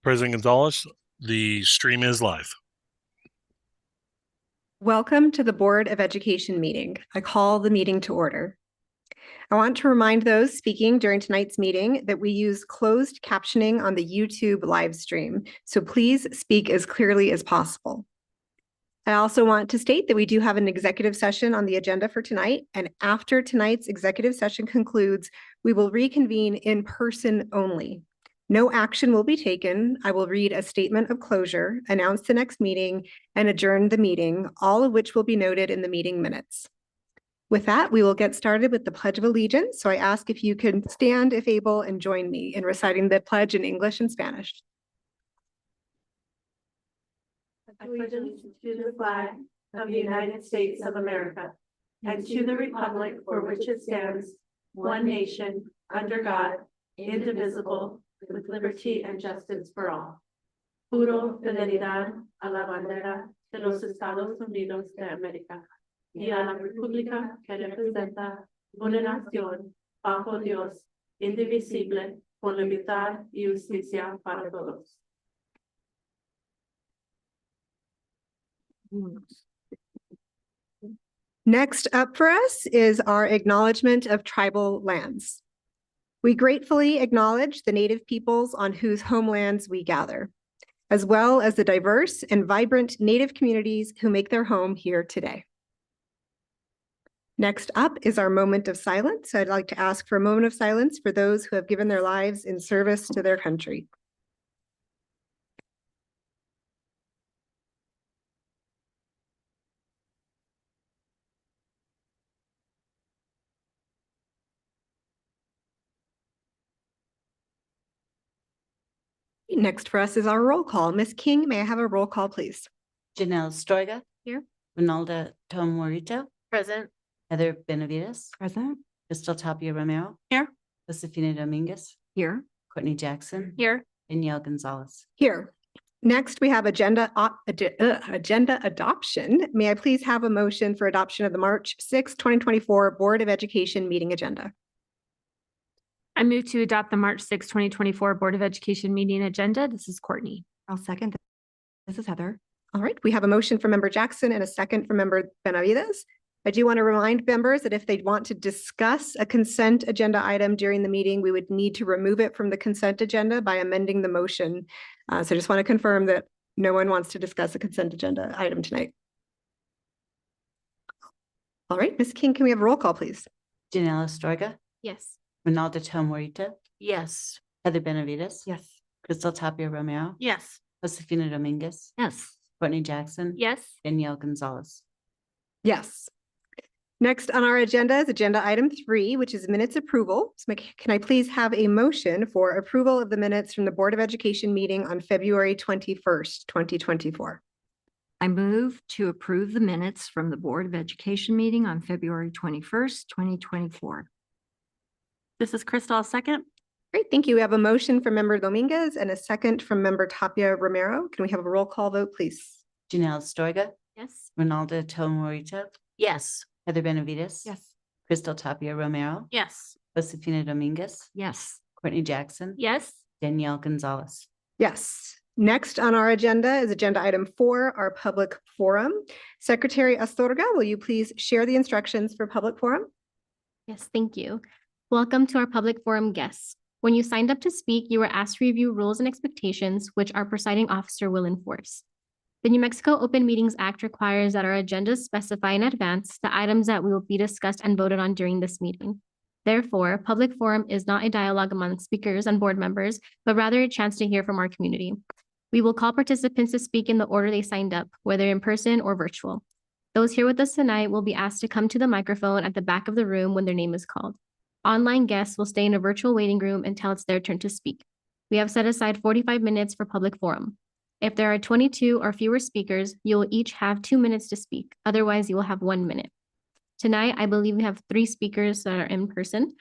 President Gonzalez, the stream is live. Welcome to the Board of Education meeting. I call the meeting to order. I want to remind those speaking during tonight's meeting that we use closed captioning on the YouTube live stream, so please speak as clearly as possible. I also want to state that we do have an executive session on the agenda for tonight, and after tonight's executive session concludes, we will reconvene in person only. No action will be taken. I will read a statement of closure, announce the next meeting, and adjourn the meeting, all of which will be noted in the meeting minutes. With that, we will get started with the Pledge of Allegiance. So I ask if you can stand, if able, and join me in reciting the pledge in English and Spanish. Allegiance to the flag of the United States of America and to the republic for which it stands, one nation, under God, indivisible, with liberty and justice for all. Juro fidelidad a la bandera de los Estados Unidos de América y a la república que representa una nación bajo Dios, indivisible, con libertad y justicia para todos. Next up for us is our acknowledgement of tribal lands. We gratefully acknowledge the Native peoples on whose homelands we gather, as well as the diverse and vibrant Native communities who make their home here today. Next up is our moment of silence. I'd like to ask for a moment of silence for those who have given their lives in service to their country. Next for us is our roll call. Ms. King, may I have a roll call, please? Janelle Stroiga. Here. Ronalda Tomorito. Present. Heather Benavides. Present. Crystal Tapia Romero. Here. Josefina Dominguez. Here. Courtney Jackson. Here. Danielle Gonzalez. Here. Next, we have agenda adoption. May I please have a motion for adoption of the March 6, 2024 Board of Education meeting agenda? I move to adopt the March 6, 2024 Board of Education meeting agenda. This is Courtney. I'll second. This is Heather. All right, we have a motion from Member Jackson and a second from Member Benavides. I do want to remind members that if they want to discuss a consent agenda item during the meeting, we would need to remove it from the consent agenda by amending the motion. So I just want to confirm that no one wants to discuss a consent agenda item tonight. All right, Ms. King, can we have a roll call, please? Janelle Stroiga. Yes. Ronalda Tomorito. Yes. Heather Benavides. Yes. Crystal Tapia Romero. Yes. Josefina Dominguez. Yes. Courtney Jackson. Yes. Danielle Gonzalez. Yes. Next on our agenda is agenda item 3, which is minutes approval. So can I please have a motion for approval of the minutes from the Board of Education meeting on February 21st, 2024? I move to approve the minutes from the Board of Education meeting on February 21st, 2024. This is Crystal, second. Great, thank you. We have a motion from Member Dominguez and a second from Member Tapia Romero. Can we have a roll call vote, please? Janelle Stroiga. Yes. Ronalda Tomorito. Yes. Heather Benavides. Yes. Crystal Tapia Romero. Yes. Josefina Dominguez. Yes. Courtney Jackson. Yes. Danielle Gonzalez. Yes. Next on our agenda is agenda item 4, our public forum. Secretary Astorga, will you please share the instructions for public forum? Yes, thank you. Welcome to our public forum guests. When you signed up to speak, you were asked to review rules and expectations, which our presiding officer will enforce. The New Mexico Open Meetings Act requires that our agendas specify in advance the items that will be discussed and voted on during this meeting. Therefore, public forum is not a dialogue among speakers and board members, but rather a chance to hear from our community. We will call participants to speak in the order they signed up, whether in person or virtual. Those here with us tonight will be asked to come to the microphone at the back of the room when their name is called. Online guests will stay in a virtual waiting room until it's their turn to speak. We have set aside 45 minutes for public forum. If there are 22 or fewer speakers, you will each have 2 minutes to speak. Otherwise, you will have 1 minute. Tonight, I believe we have 3 speakers that are in person.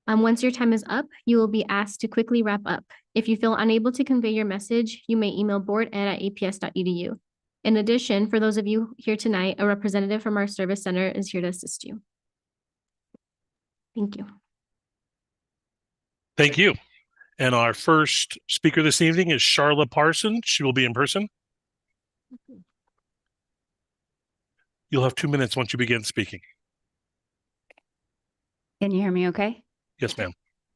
Once your time is up, you will be asked to quickly wrap up. If you feel unable to convey your message, you may email board@aps.edu. In addition, for those of you here tonight, a representative from our service center is here to assist you. Thank you. Thank you. And our first speaker this evening is Charla Parson. She will be in person. You'll have 2 minutes once you begin speaking. Can you hear me okay? Yes, ma'am.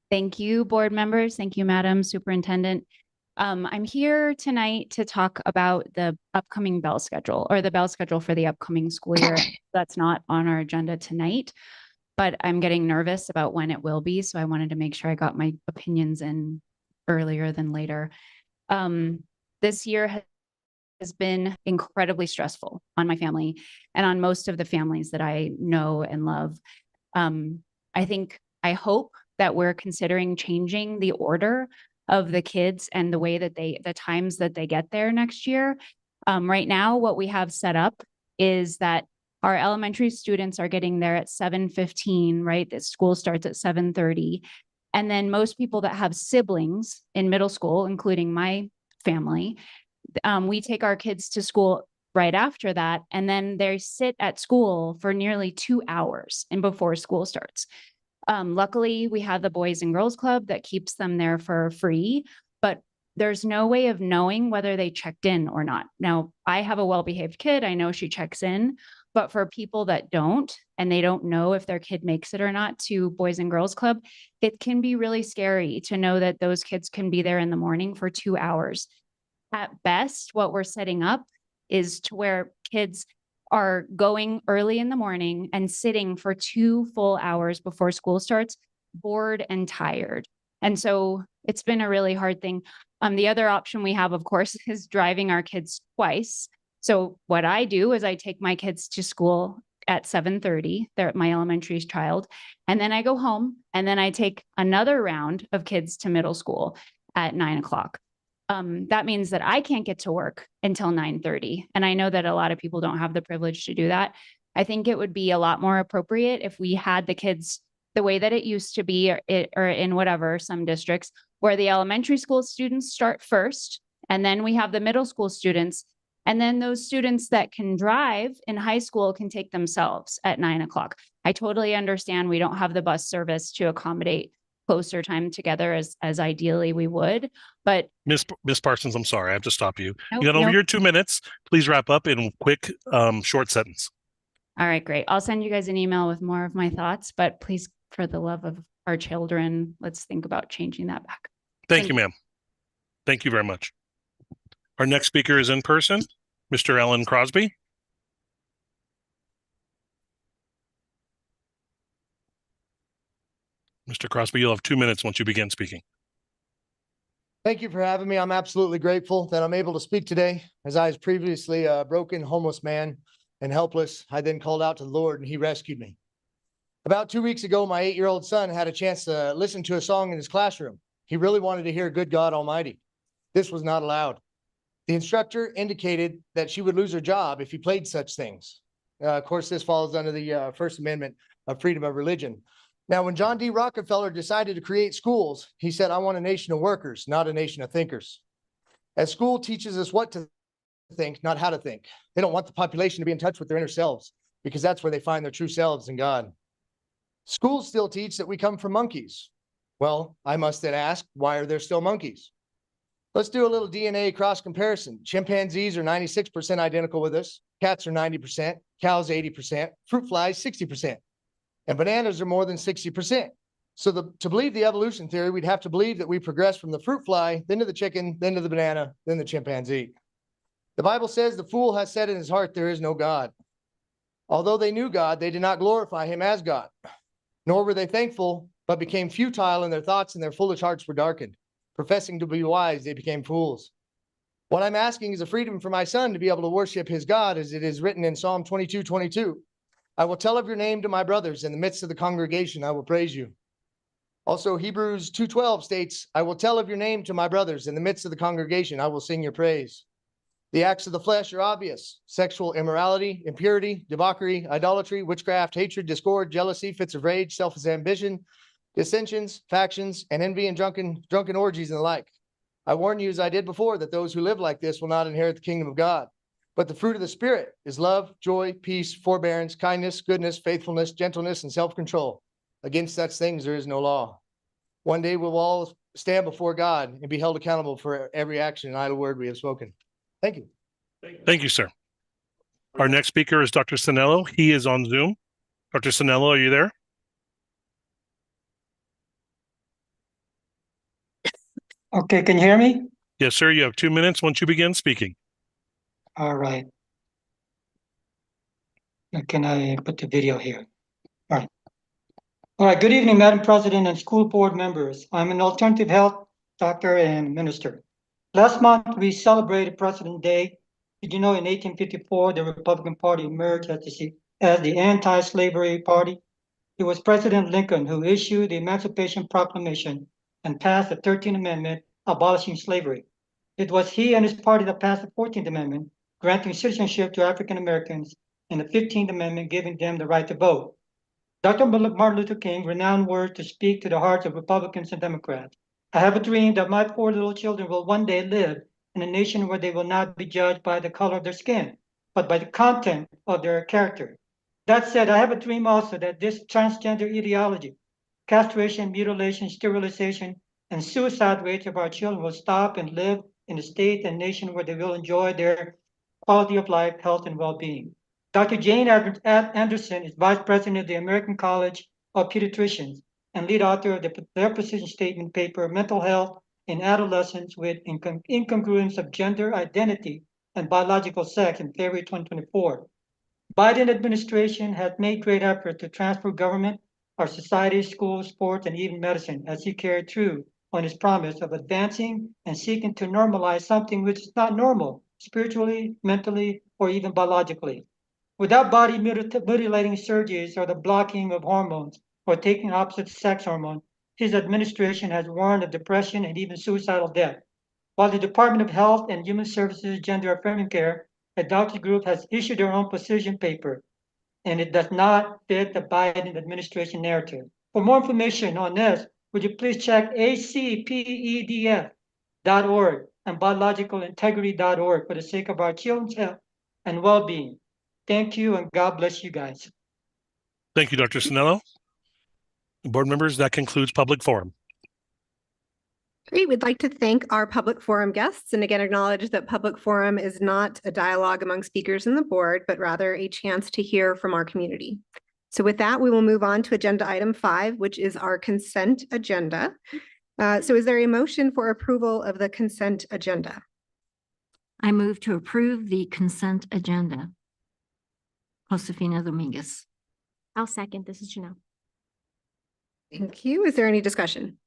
Thank you, board members. Thank you, Madam Superintendent. I'm here tonight to talk about the upcoming bell schedule or the bell schedule for the upcoming school year. That's not on our agenda tonight, but I'm getting nervous about when it will be. So I wanted to make sure I got my opinions in earlier than later. This year has been incredibly stressful on my family and on most of the families that I know and love. I hope that we're considering changing the order of the kids and the way that the times that they get there next year. Right now, what we have set up is that our elementary students are getting there at 7:15, right? The school starts at 7:30. And then most people that have siblings in middle school, including my family, we take our kids to school right after that. And then they sit at school for nearly 2 hours and before school starts. Luckily, we have the Boys and Girls Club that keeps them there for free, but there's no way of knowing whether they checked in or not. Now, I have a well-behaved kid. I know she checks in, but for people that don't, and they don't know if their kid makes it or not to Boys and Girls Club, it can be really scary to know that those kids can be there in the morning for 2 hours. At best, what we're setting up is to where kids are going early in the morning and sitting for 2 full hours before school starts, bored and tired. And so it's been a really hard thing. The other option we have, of course, is driving our kids twice. So what I do is I take my kids to school at 7:30. They're my elementary child. And then I go home and then I take another round of kids to middle school at 9 o'clock. That means that I can't get to work until 9:30. And I know that a lot of people don't have the privilege to do that. I think it would be a lot more appropriate if we had the kids the way that it used to be, or in whatever, some districts, where the elementary school students start first, and then we have the middle school students, and then those students that can drive in high school can take themselves at 9 o'clock. I totally understand we don't have the bus service to accommodate closer time together as ideally we would, but Miss Parsons, I'm sorry, I have to stop you. Nope, You got over nope. your 2 minutes. Please wrap up in quick, short sentence. All right, great. I'll send you guys an email with more of my thoughts, but please, for the love of our children, let's think about changing that back. Thank you, ma'am. Thank you very much. Our next speaker is in person, Mr. Alan Crosby. Mr. Crosby, you'll have 2 minutes once you begin speaking. Thank you for having me. I'm absolutely grateful that I'm able to speak today. As I was previously a broken, homeless man and helpless, I then called out to the Lord and he rescued me. About 2 weeks ago, my 8-year-old son had a chance to listen to a song in his classroom. He really wanted to hear Good God Almighty. This was not allowed. The instructor indicated that she would lose her job if he played such things. Of course, this falls under the First Amendment of freedom of religion. Now, when John D. Rockefeller decided to create schools, he said, I want a nation of workers, not a nation of thinkers. As school teaches us what to think, not how to think. They don't want the population to be in touch with their inner selves because that's where they find their true selves in God. Schools still teach that we come from monkeys. Well, I must then ask, why are there still monkeys? Let's do a little DNA cross comparison. Chimpanzees are 96% identical with us. Cats are 90%, cows 80%, fruit flies 60%, and bananas are more than 60%. So to believe the evolution theory, we'd have to believe that we progressed from the fruit fly, then to the chicken, then to the banana, then the chimpanzee. The Bible says the fool has said in his heart, there is no God. Although they knew God, they did not glorify him as God, nor were they thankful, but became futile in their thoughts and their foolish hearts were darkened. Professing to be wise, they became fools. What I'm asking is a freedom for my son to be able to worship his God, as it is written in Psalm 22:22. I will tell of your name to my brothers. In the midst of the congregation, I will praise you. Also, Hebrews 2:12 states, I will tell of your name to my brothers. In the midst of the congregation, I will sing your praise. The acts of the flesh are obvious: sexual immorality, impurity, debauchery, idolatry, witchcraft, hatred, discord, jealousy, fits of rage, selfish ambition, dissensions, factions, and envy and drunken orgies and the like. I warn you, as I did before, that those who live like this will not inherit the kingdom of God. But the fruit of the Spirit is love, joy, peace, forbearance, kindness, goodness, faithfulness, gentleness, and self-control. Against such things there is no law. One day we will all stand before God and be held accountable for every action and idle word we have spoken. Thank you. Thank you, sir. Our next speaker is Dr. Sinello. He is on Zoom. Dr. Sinello, are you there? Okay, can you hear me? Yes, sir. You have 2 minutes once you begin speaking. All right. Now, can I put the video here? All right. All right, good evening, Madam President and school board members. I'm an alternative health doctor and minister. Last month, we celebrated President Day. Did you know in 1854, the Republican Party emerged as the anti-slavery party? It was President Lincoln who issued the Emancipation Proclamation and passed the 13th Amendment abolishing slavery. It was he and his party that passed the 14th Amendment, granting citizenship to African Americans, and the 15th Amendment giving them the right to vote. Dr. Martin Luther King renowned words to speak to the hearts of Republicans and Democrats. I have a dream that my poor little children will one day live in a nation where they will not be judged by the color of their skin, but by the content of their character. That said, I have a dream also that this transgender ideology, castration, mutilation, sterilization, and suicide rates of our children will stop and live in a state and nation where they will enjoy their quality of life, health, and well-being. Dr. Jane Anderson is Vice President of the American College of Pediatricians and lead author of their position statement paper, Mental Health in Adolescents with Incongruence of Gender Identity and Biological Sex in February 2024. Biden administration has made great effort to transfer government, our society, schools, sports, and even medicine as he carried through on his promise of advancing and seeking to normalize something which is not normal, spiritually, mentally, or even biologically. Without body mutilating surgeries or the blocking of hormones or taking opposite sex hormone, his administration has warned of depression and even suicidal death. While the Department of Health and Human Services Gender Affirming Care, a doctor group, has issued their own position paper, and it does not fit the Biden administration narrative. For more information on this, would you please check acpedf.org and biologicalintegrity.org for the sake of our children's health and well-being. Thank you, and God bless you guys. Thank you, Dr. Sinello. Board members, that concludes public forum. Great. We'd like to thank our public forum guests and again acknowledge that public forum is not a dialogue among speakers in the board, but rather a chance to hear from our community. So with that, we will move on to agenda item 5, which is our consent agenda. So is there a motion for approval of the consent agenda? I move to approve the consent agenda. Josefina Dominguez. I'll second. This is Janelle. Thank you. Is there any discussion?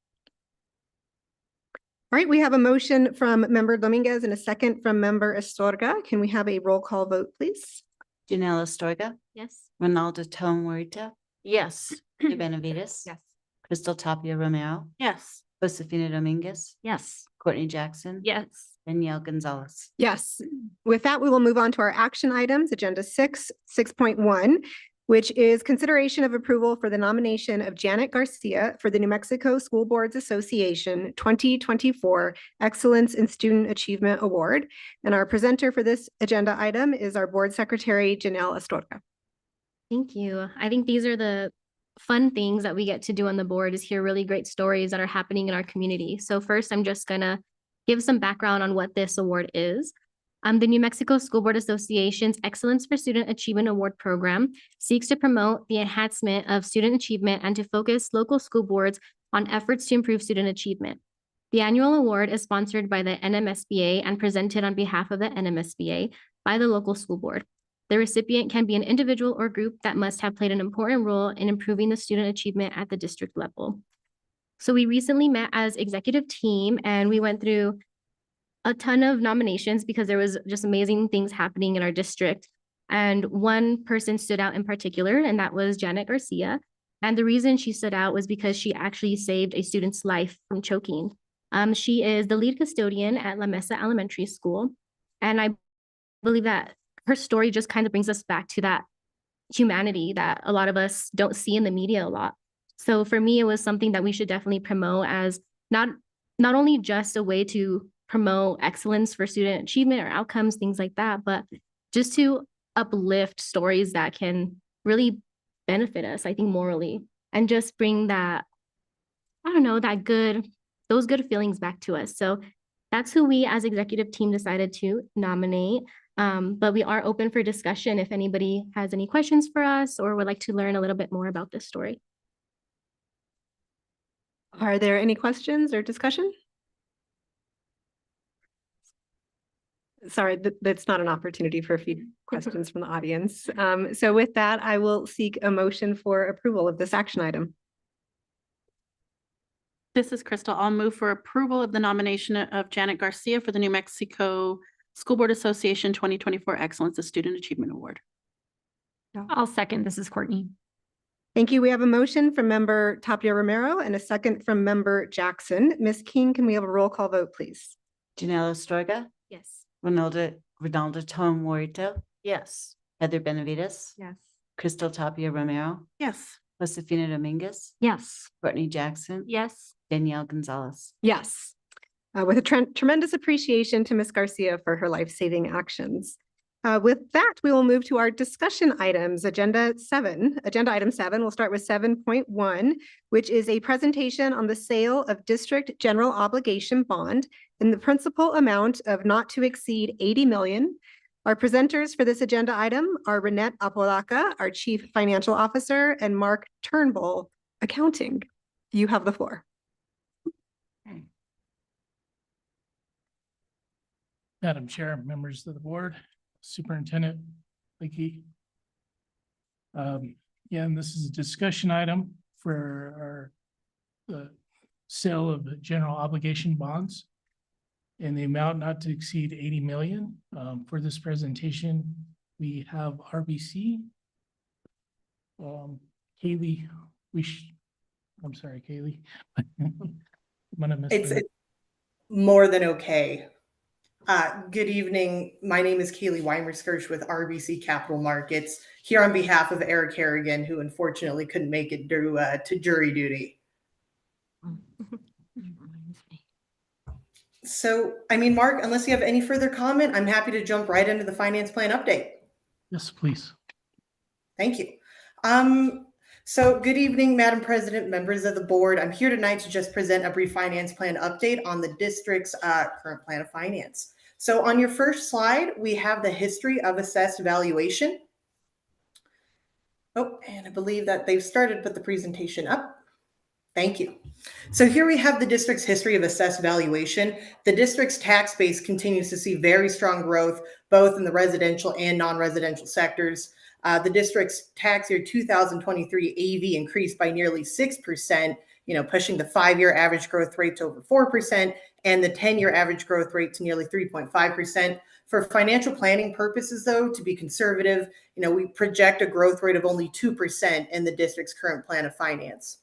All right, we have a motion from member Dominguez and a second from member Astorga. Can we have a roll call vote, please? Janelle Astorga, Yes. Ronaldo Tomarita, Yes. De Benavides. Yes. Crystal Tapia Romero, Yes. Josefina Dominguez, Yes. Courtney Jackson. Yes. Danielle Gonzalez. Yes. With that, we will move on to our action items, agenda 6.1, which is consideration of approval for the nomination of Janet Garcia for the New Mexico School Boards Association 2024 Excellence in Student Achievement Award. And our presenter for this agenda item is our board secretary, Janelle Astorga. Thank you. I think these are the fun things that we get to do on the board, is hear really great stories that are happening in our community. So first, I'm just gonna give some background on what this award is. The New Mexico School Board Association's Excellence for Student Achievement Award program seeks to promote the enhancement of student achievement and to focus local school boards on efforts to improve student achievement. The annual award is sponsored by the NMSBA and presented on behalf of the NMSBA by the local school board. The recipient can be an individual or group that must have played an important role in improving the student achievement at the district level. So we recently met as executive team and we went through a ton of nominations because there was just amazing things happening in our district. And one person stood out in particular, and that was Janet Garcia. And the reason she stood out was because she actually saved a student's life from choking. She is the lead custodian at La Mesa Elementary School. And I believe that her story just kind of brings us back to that humanity that a lot of us don't see in the media a lot. So for me, it was something that we should definitely promote as not only just a way to promote excellence for student achievement or outcomes, things like that, but just to uplift stories that can really benefit us, I think, morally, and just bring that, I don't know, that good those good feelings back to us. So that's who we as executive team decided to nominate. But we are open for discussion if anybody has any questions for us or would like to learn a little bit more about this story. Are there any questions or discussion? Sorry, that's not an opportunity for a few questions from the audience. So with that, I will seek a motion for approval of this action item. This is Crystal. I'll move for approval of the nomination of Janet Garcia for the New Mexico School Board Association 2024 Excellence of Student Achievement Award. I'll second. This is Courtney. Thank you. We have a motion from member Tapia Romero and a second from member Jackson. Ms. King, can we have a roll call vote, please? Janelle Astorga, Yes. Ronaldo Tom Morito, Yes. Heather Benavides, Yes. Crystal Tapia Romero, Yes. Josefina Dominguez, Yes. Courtney Jackson, Yes. Danielle Gonzalez. Yes. With a tremendous appreciation to Ms. Garcia for her life-saving actions. With that, we will move to our discussion items. Agenda item 7, we'll start with 7.1, which is a presentation on the sale of district general obligation bond in the principal amount of not to exceed 80 million. Our presenters for this agenda item are Renette Apodaca, our Chief Financial Officer, and Mark Turnbull, Accounting. You have the floor. Madam Chair, members of the board, Superintendent Leakey. And this is a discussion item for the sale of the general obligation bonds in the amount not to exceed 80 million. For this presentation, we have RBC. Kaylee, I'm sorry, Kaylee. I'm gonna miss It's more than okay. Good evening. My name is Kaylee Weimerskirch with RBC Capital Markets, here on behalf of Eric Harrigan, who unfortunately couldn't make it due to jury duty. So, I mean, Mark, unless you have any further comment, I'm happy to jump right into the finance plan update. Yes, please. Thank you. So good evening, Madam President, members of the board. I'm here tonight to just present a brief finance plan update on the district's current plan of finance. So on your first slide, we have the history of assessed valuation. Oh, and I believe that they've started to put the presentation up. Thank you. So here we have the district's history of assessed valuation. The district's tax base continues to see very strong growth, both in the residential and non-residential sectors. The district's tax year 2023 AV increased by nearly 6%, pushing the 5-year average growth rate to over 4% and the 10-year average growth rate to nearly 3.5%. For financial planning purposes, though, to be conservative, we project a growth rate of only 2% in the district's current plan of finance.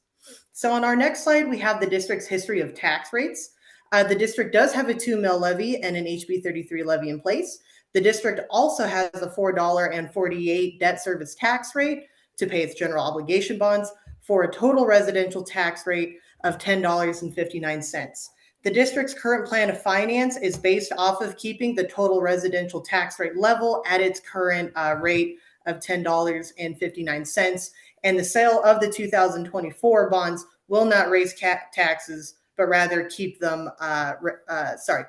So on our next slide, we have the district's history of tax rates. The district does have a 2 mil levy and an HB 33 levy in place. The district also has a $4.48 debt service tax rate to pay its general obligation bonds for a total residential tax rate of $10.59. The district's current plan of finance is based off of keeping the total residential tax rate level at its current rate of $10.59. And the sale of the 2024 bonds will not raise taxes, but rather keep them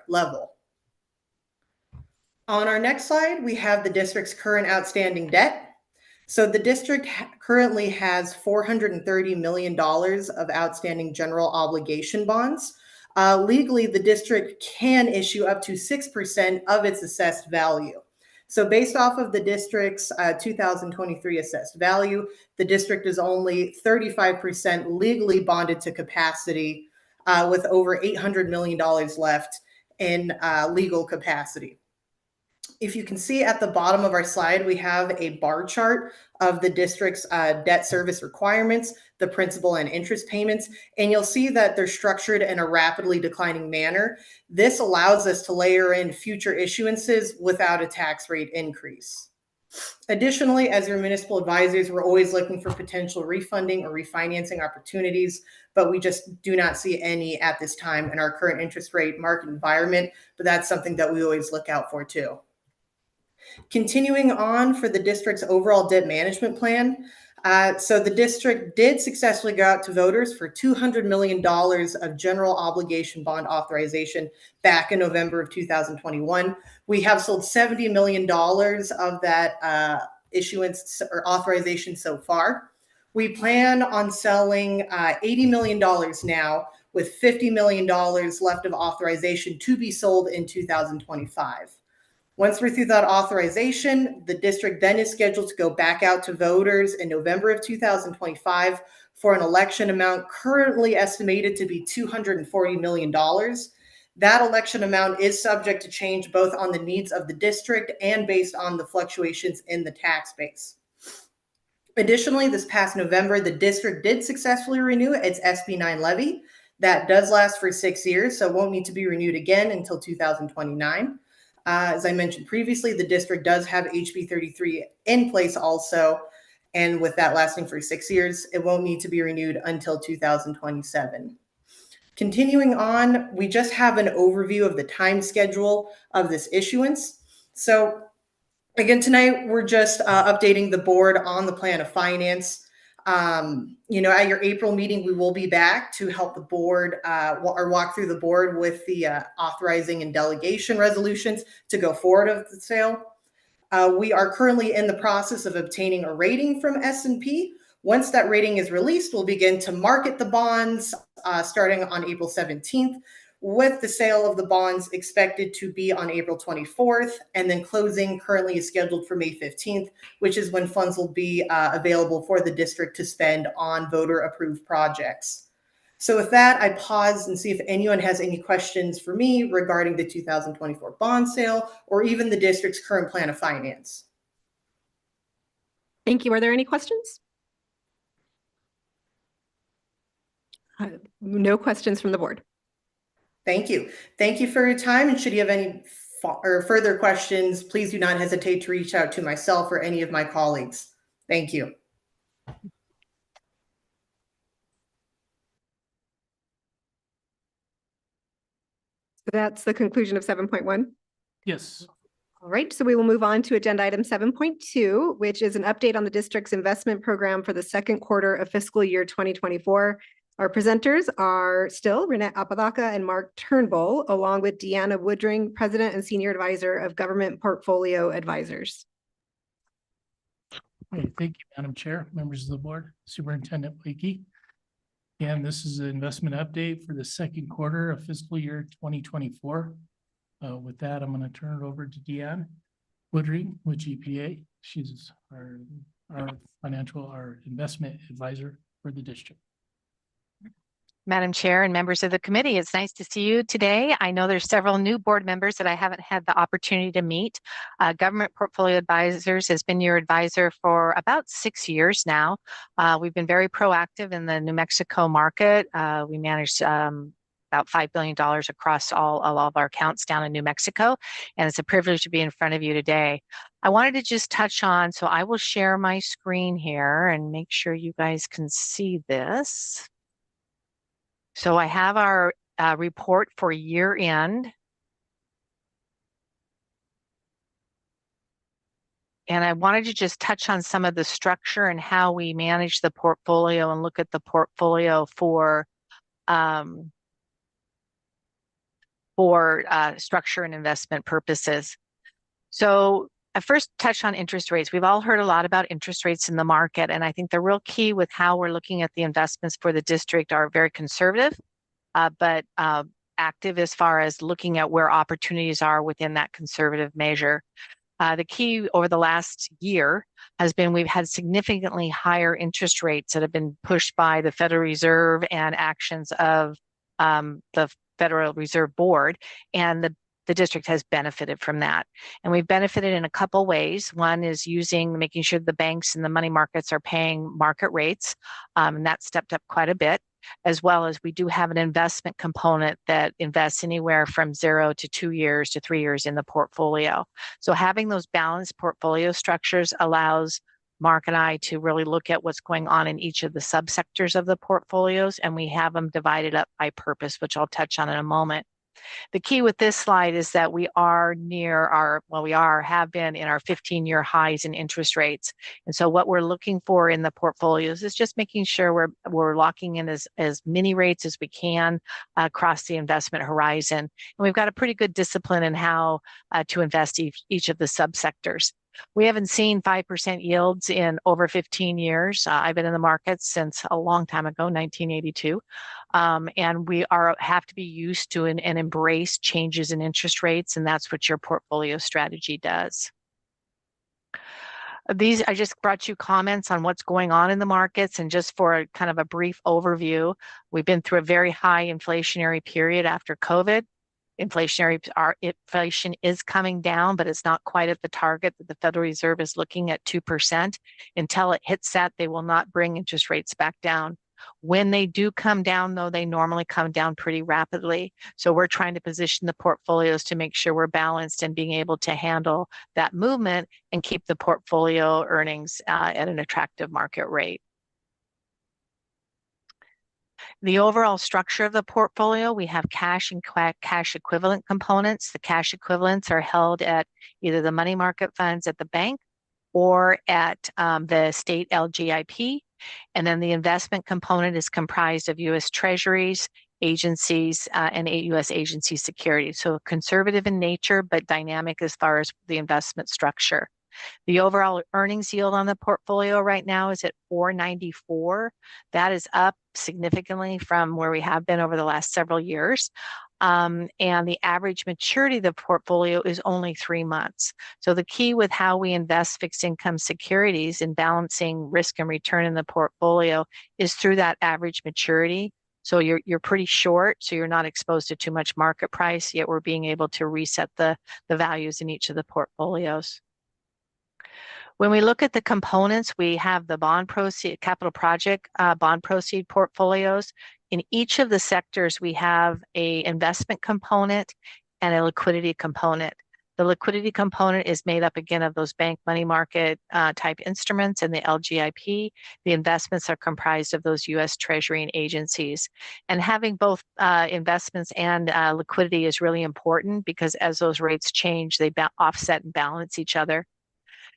level. On our next slide, we have the district's current outstanding debt. So the district currently has $430 million of outstanding general obligation bonds. Legally, the district can issue up to 6% of its assessed value. So based off of the district's 2023 assessed value, the district is only 35% legally bonded to capacity, with over $800 million left in legal capacity. If you can see at the bottom of our slide, we have a bar chart of the district's debt service requirements, the principal and interest payments, and you'll see that they're structured in a rapidly declining manner. This allows us to layer in future issuances without a tax rate increase. Additionally, as your municipal advisors, we're always looking for potential refunding or refinancing opportunities, but we just do not see any at this time in our current interest rate market environment, but that's something that we always look out for too. Continuing on for the district's overall debt management plan, So the district did successfully go out to voters for $200 million of general obligation bond authorization back in November of 2021. We have sold $70 million of that issuance or authorization so far. We plan on selling $80 million now, with $50 million left of authorization to be sold in 2025. Once we're through that authorization, the district then is scheduled to go back out to voters in November of 2025 for an election amount currently estimated to be $240 million. That election amount is subject to change both on the needs of the district and based on the fluctuations in the tax base. Additionally, this past November, the district did successfully renew its SB 9 levy. That does last for 6 years, so it won't need to be renewed again until 2029. As I mentioned previously, the district does have HB 33 in place also, and with that lasting for 6 years, it won't need to be renewed until 2027. Continuing on, we just have an overview of the time schedule of this issuance. So again, tonight, we're just updating the board on the plan of finance. At your April meeting, we will be back to help the board or walk through the board with the authorizing and delegation resolutions to go forward of the sale. We are currently in the process of obtaining a rating from S&P. Once that rating is released, we'll begin to market the bonds starting on April 17th, with the sale of the bonds expected to be on April 24th, and then closing currently is scheduled for May 15th, which is when funds will be available for the district to spend on voter-approved projects. So with that, I pause and see if anyone has any questions for me regarding the 2024 bond sale or even the district's current plan of finance. Thank you. Are there any questions? No questions from the board. Thank you. Thank you for your time. And should you have any further questions, please do not hesitate to reach out to myself or any of my colleagues. Thank you. So that's the conclusion of 7.1. Yes. All right, so we will move on to agenda item 7.2, which is an update on the district's investment program for the second quarter of fiscal year 2024. Our presenters are still Renette Apodaca and Mark Turnbull, along with Deanna Woodring, President and Senior Advisor of Government Portfolio Advisors. Okay, thank you, Madam Chair, members of the board, Superintendent Leakey. And this is an investment update for the second quarter of fiscal year 2024. With that, I'm going to turn it over to Deanna Woodring with GPA. She's our investment advisor for the district. Madam Chair and members of the committee, it's nice to see you today. I know there's several new board members that I haven't had the opportunity to meet. Government Portfolio Advisors has been your advisor for about 6 years now. We've been very proactive in the New Mexico market. We manage about $5 billion across all of our accounts down in New Mexico, and it's a privilege to be in front of you today. I wanted to just touch on, so I will share my screen here and make sure you guys can see this. So I have our report for year end. And I wanted to just touch on some of the structure and how we manage the portfolio and look at the portfolio for structure and investment purposes. So I first touch on interest rates. We've all heard a lot about interest rates in the market, and I think the real key with how we're looking at the investments for the district are very conservative, but active as far as looking at where opportunities are within that conservative measure. The key over the last year has been we've had significantly higher interest rates that have been pushed by the Federal Reserve and actions of the Federal Reserve Board, and the district has benefited from that. And we've benefited in a couple ways. One is making sure the banks and the money markets are paying market rates, and that stepped up quite a bit, as well as we do have an investment component that invests anywhere from 0 to 2 years to 3 years in the portfolio. So having those balanced portfolio structures allows Mark and I to really look at what's going on in each of the subsectors of the portfolios, and we have them divided up by purpose, which I'll touch on in a moment. The key with this slide is that we are near our, have been in our 15-year highs in interest rates. And so what we're looking for in the portfolios is just making sure we're locking in as many rates as we can across the investment horizon. And we've got a pretty good discipline in how to invest each of the subsectors. We haven't seen 5% yields in over 15 years. I've been in the markets since a long time ago, 1982. And we have to be used to and embrace changes in interest rates, and that's what your portfolio strategy does. I just brought you comments on what's going on in the markets, and just for kind of a brief overview, we've been through a very high inflationary period after COVID. Inflation is coming down, but it's not quite at the target that the Federal Reserve is looking at 2%. Until it hits that, they will not bring interest rates back down. When they do come down, though, they normally come down pretty rapidly. So we're trying to position the portfolios to make sure we're balanced and being able to handle that movement and keep the portfolio earnings at an attractive market rate. The overall structure of the portfolio, we have cash and cash equivalent components. The cash equivalents are held at either the money market funds at the bank or at the state LGIP. And then the investment component is comprised of U.S. Treasuries, agencies, and U.S. agency securities. So conservative in nature, but dynamic as far as the investment structure. The overall earnings yield on the portfolio right now is at 4.94. That is up significantly from where we have been over the last several years. And the average maturity of the portfolio is only 3 months. So the key with how we invest fixed income securities and balancing risk and return in the portfolio is through that average maturity. So you're pretty short, so you're not exposed to too much market price, yet we're being able to reset the values in each of the portfolios. When we look at the components, we have the bond proceed, capital project bond proceed portfolios. In each of the sectors, we have an investment component and a liquidity component. The liquidity component is made up again of those bank money market type instruments and the LGIP. The investments are comprised of those U.S. Treasury and agencies. And having both investments and liquidity is really important because as those rates change, they offset and balance each other.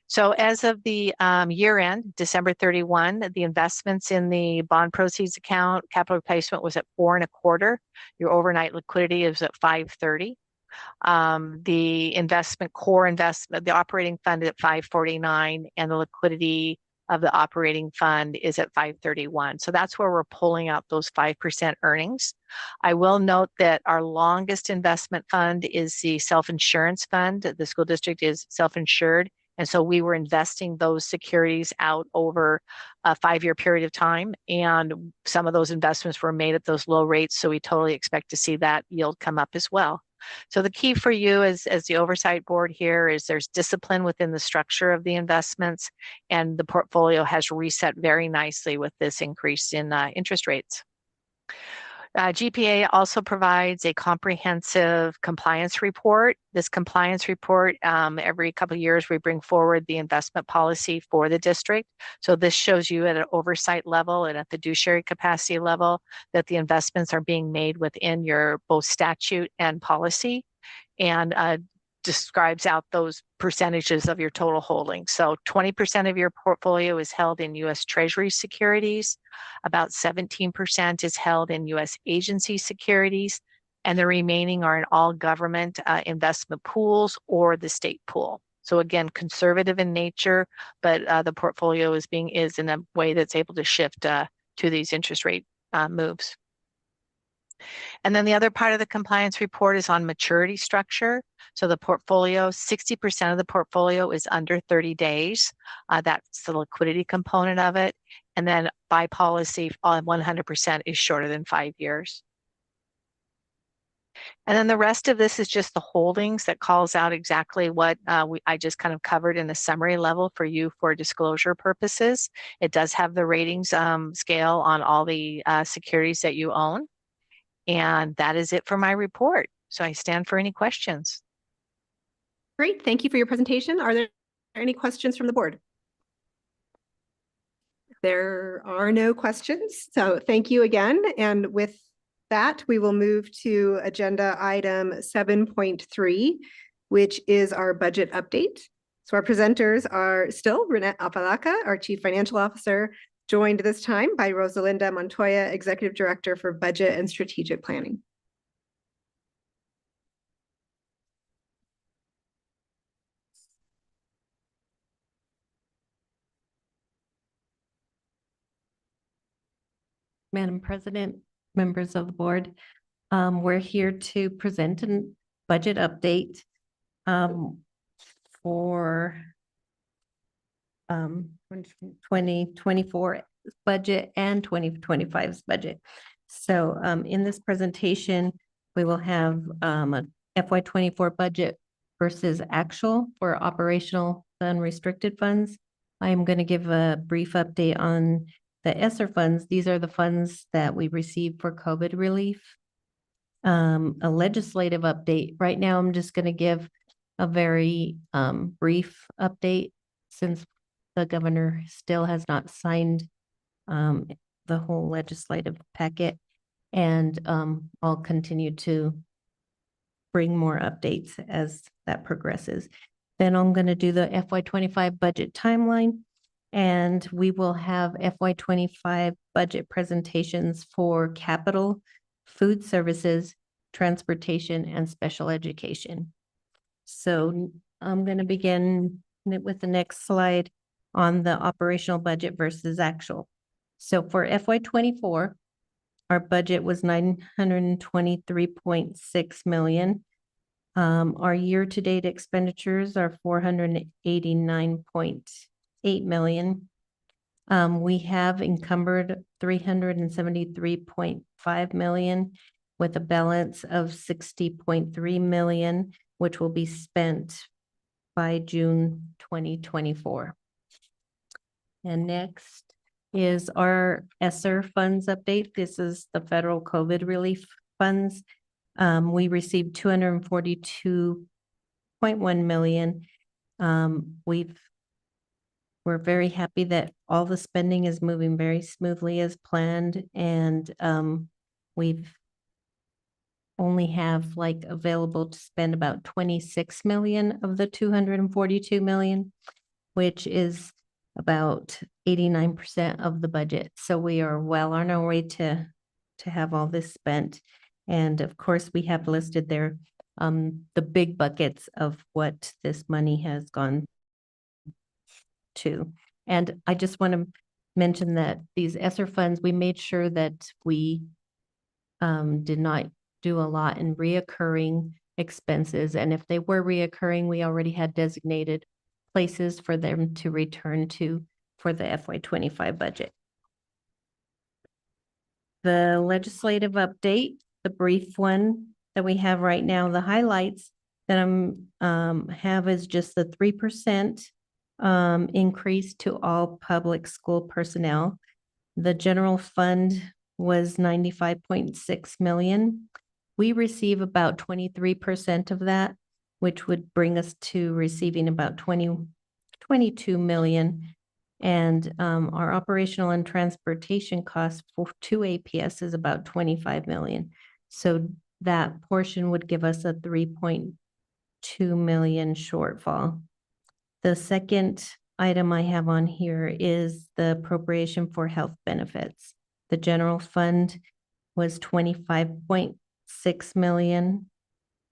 So as of the year end, December 31, the investments in the bond proceeds account, capital replacement was at 4.25. Your overnight liquidity is at 530. The investment core investment, the operating fund is at 549, and the liquidity of the operating fund is at 531. So that's where we're pulling out those 5% earnings. I will note that our longest investment fund is the self-insurance fund. The school district is self-insured. And so we were investing those securities out over a 5-year period of time. And some of those investments were made at those low rates. So we totally expect to see that yield come up as well. So the key for you as the oversight board here is there's discipline within the structure of the investments, and the portfolio has reset very nicely with this increase in interest rates. GPA also provides a comprehensive compliance report. This compliance report, every couple of years, we bring forward the investment policy for the district. So this shows you at an oversight level and a fiduciary capacity level that the investments are being made within your both statute and policy, and describes out those percentages of your total holdings. So 20% of your portfolio is held in U.S. Treasury securities, about 17% is held in U.S. agency securities, and the remaining are in all government investment pools or the state pool. So again, conservative in nature, but the portfolio is in a way that's able to shift to these interest rate moves. And then the other part of the compliance report is on maturity structure. So the portfolio, 60% of the portfolio is under 30 days. That's the liquidity component of it. And then by policy, 100% is shorter than 5 years. And then the rest of this is just the holdings that calls out exactly what I just kind of covered in a summary level for you for disclosure purposes. It does have the ratings scale on all the securities that you own. And that is it for my report. So I stand for any questions. Great. Thank you for your presentation. Are there any questions from the board? There are no questions. So thank you again. And with that, we will move to agenda item 7.3, which is our budget update. So our presenters are still Renette Apalaca, our Chief Financial Officer, joined this time by Rosalinda Montoya, Executive Director for Budget and Strategic Planning. Madam President, members of the board, we're here to present a budget update for 2024 budget and 2025's budget. So in this presentation, we will have a FY24 budget versus actual for operational unrestricted funds. I am going to give a brief update on the ESSER funds. These are the funds that we received for COVID relief. A legislative update. Right now, I'm just going to give a very brief update since the governor still has not signed the whole legislative packet. And I'll continue to bring more updates as that progresses. Then I'm going to do the FY25 budget timeline. And we will have FY25 budget presentations for capital, food services, transportation, and special education. So I'm going to begin with the next slide on the operational budget versus actual. So for FY24, our budget was $923.6 million. Our year-to-date expenditures are $489.8 million. We have encumbered $373.5 million with a balance of $60.3 million, which will be spent by June 2024. And next is our ESSER funds update. This is the federal COVID relief funds. We received $242.1 million. We're very happy that all the spending is moving very smoothly as planned, and we've only have like available to spend about 26 million of the 242 million, which is about 89% of the budget. So we are well on our way to have all this spent. And of course, we have listed there the big buckets of what this money has gone to. And I just want to mention that these ESSER funds, we made sure that we did not do a lot in reoccurring expenses. And if they were reoccurring, we already had designated places for them to return to for the FY25 budget. The legislative update, the brief one that we have right now, the highlights that have is just the 3% increase to all public school personnel. The general fund was 95.6 million. We receive about 23% of that, which would bring us to receiving about 22 million. And our operational and transportation costs for 2 APS is about 25 million. So that portion would give us a 3.2 million shortfall. The second item I have on here is the appropriation for health benefits. The general fund was 25.6 million,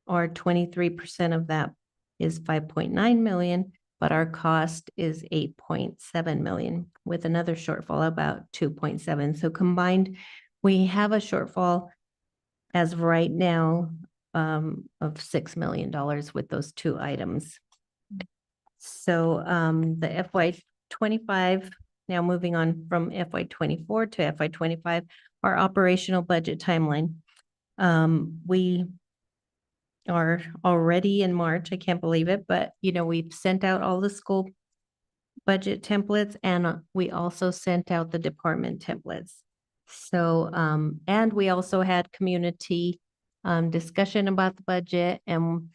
or 23% of that is 5.9 million, but our cost is 8.7 million with another shortfall about 2.7. So combined, we have a shortfall as of right now of $6 million with those two items. So the FY25, now moving on from FY24 to FY25, our operational budget timeline. We are already in March. I can't believe it, but we've sent out all the school budget templates, and we also sent out the department templates. So, and we also had community discussion about the budget, and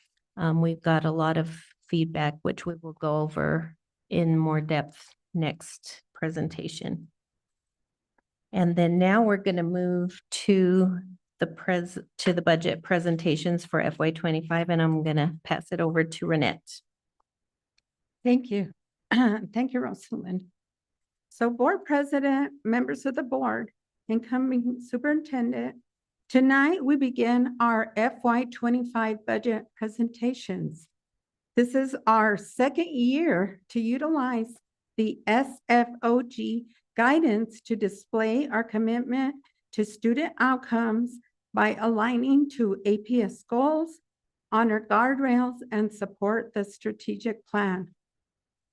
we've got a lot of feedback, which we will go over in more depth next presentation. And then now we're going to move to to the budget presentations for FY 25, and I'm gonna pass it over to Renette. Thank you. Thank you, Rosalind. So Board President, members of the board, incoming superintendent, tonight we begin our FY 25 budget presentations. This is our second year to utilize the SFOG guidance to display our commitment to student outcomes by aligning to APS goals, honor guardrails, and support the strategic plan.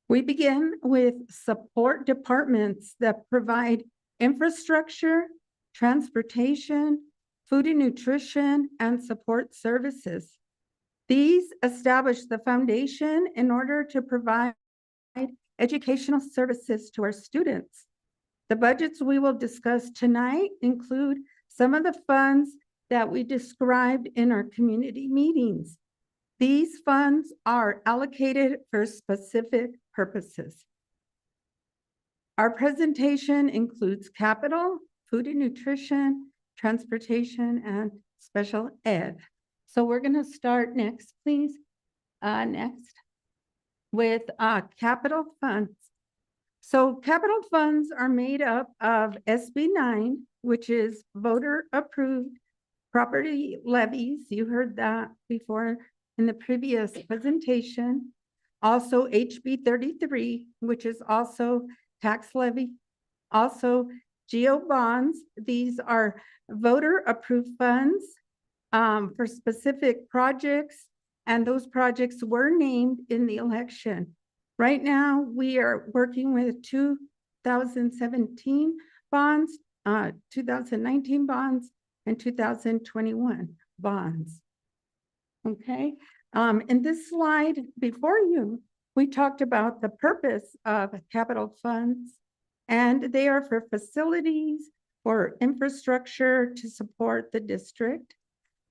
We begin with support departments that provide infrastructure, transportation, food and nutrition, and support services. These establish the foundation in order to provide educational services to our students. The budgets we will discuss tonight include some of the funds that we described in our community meetings. These funds are allocated for specific purposes. Our presentation includes capital, food and nutrition, transportation, and special ed. So we're going to start next, please. Next with capital funds. So capital funds are made up of SB 9, which is voter approved property levies. You heard that before in the previous presentation. Also HB 33, which is also tax levy. Also GO bonds. These are voter approved funds for specific projects, and those projects were named in the election. Right now, we are working with 2017 bonds, 2019 bonds, and 2021 bonds. Okay, in this slide before you, we talked about the purpose of capital funds, and they are for facilities, for infrastructure to support the district.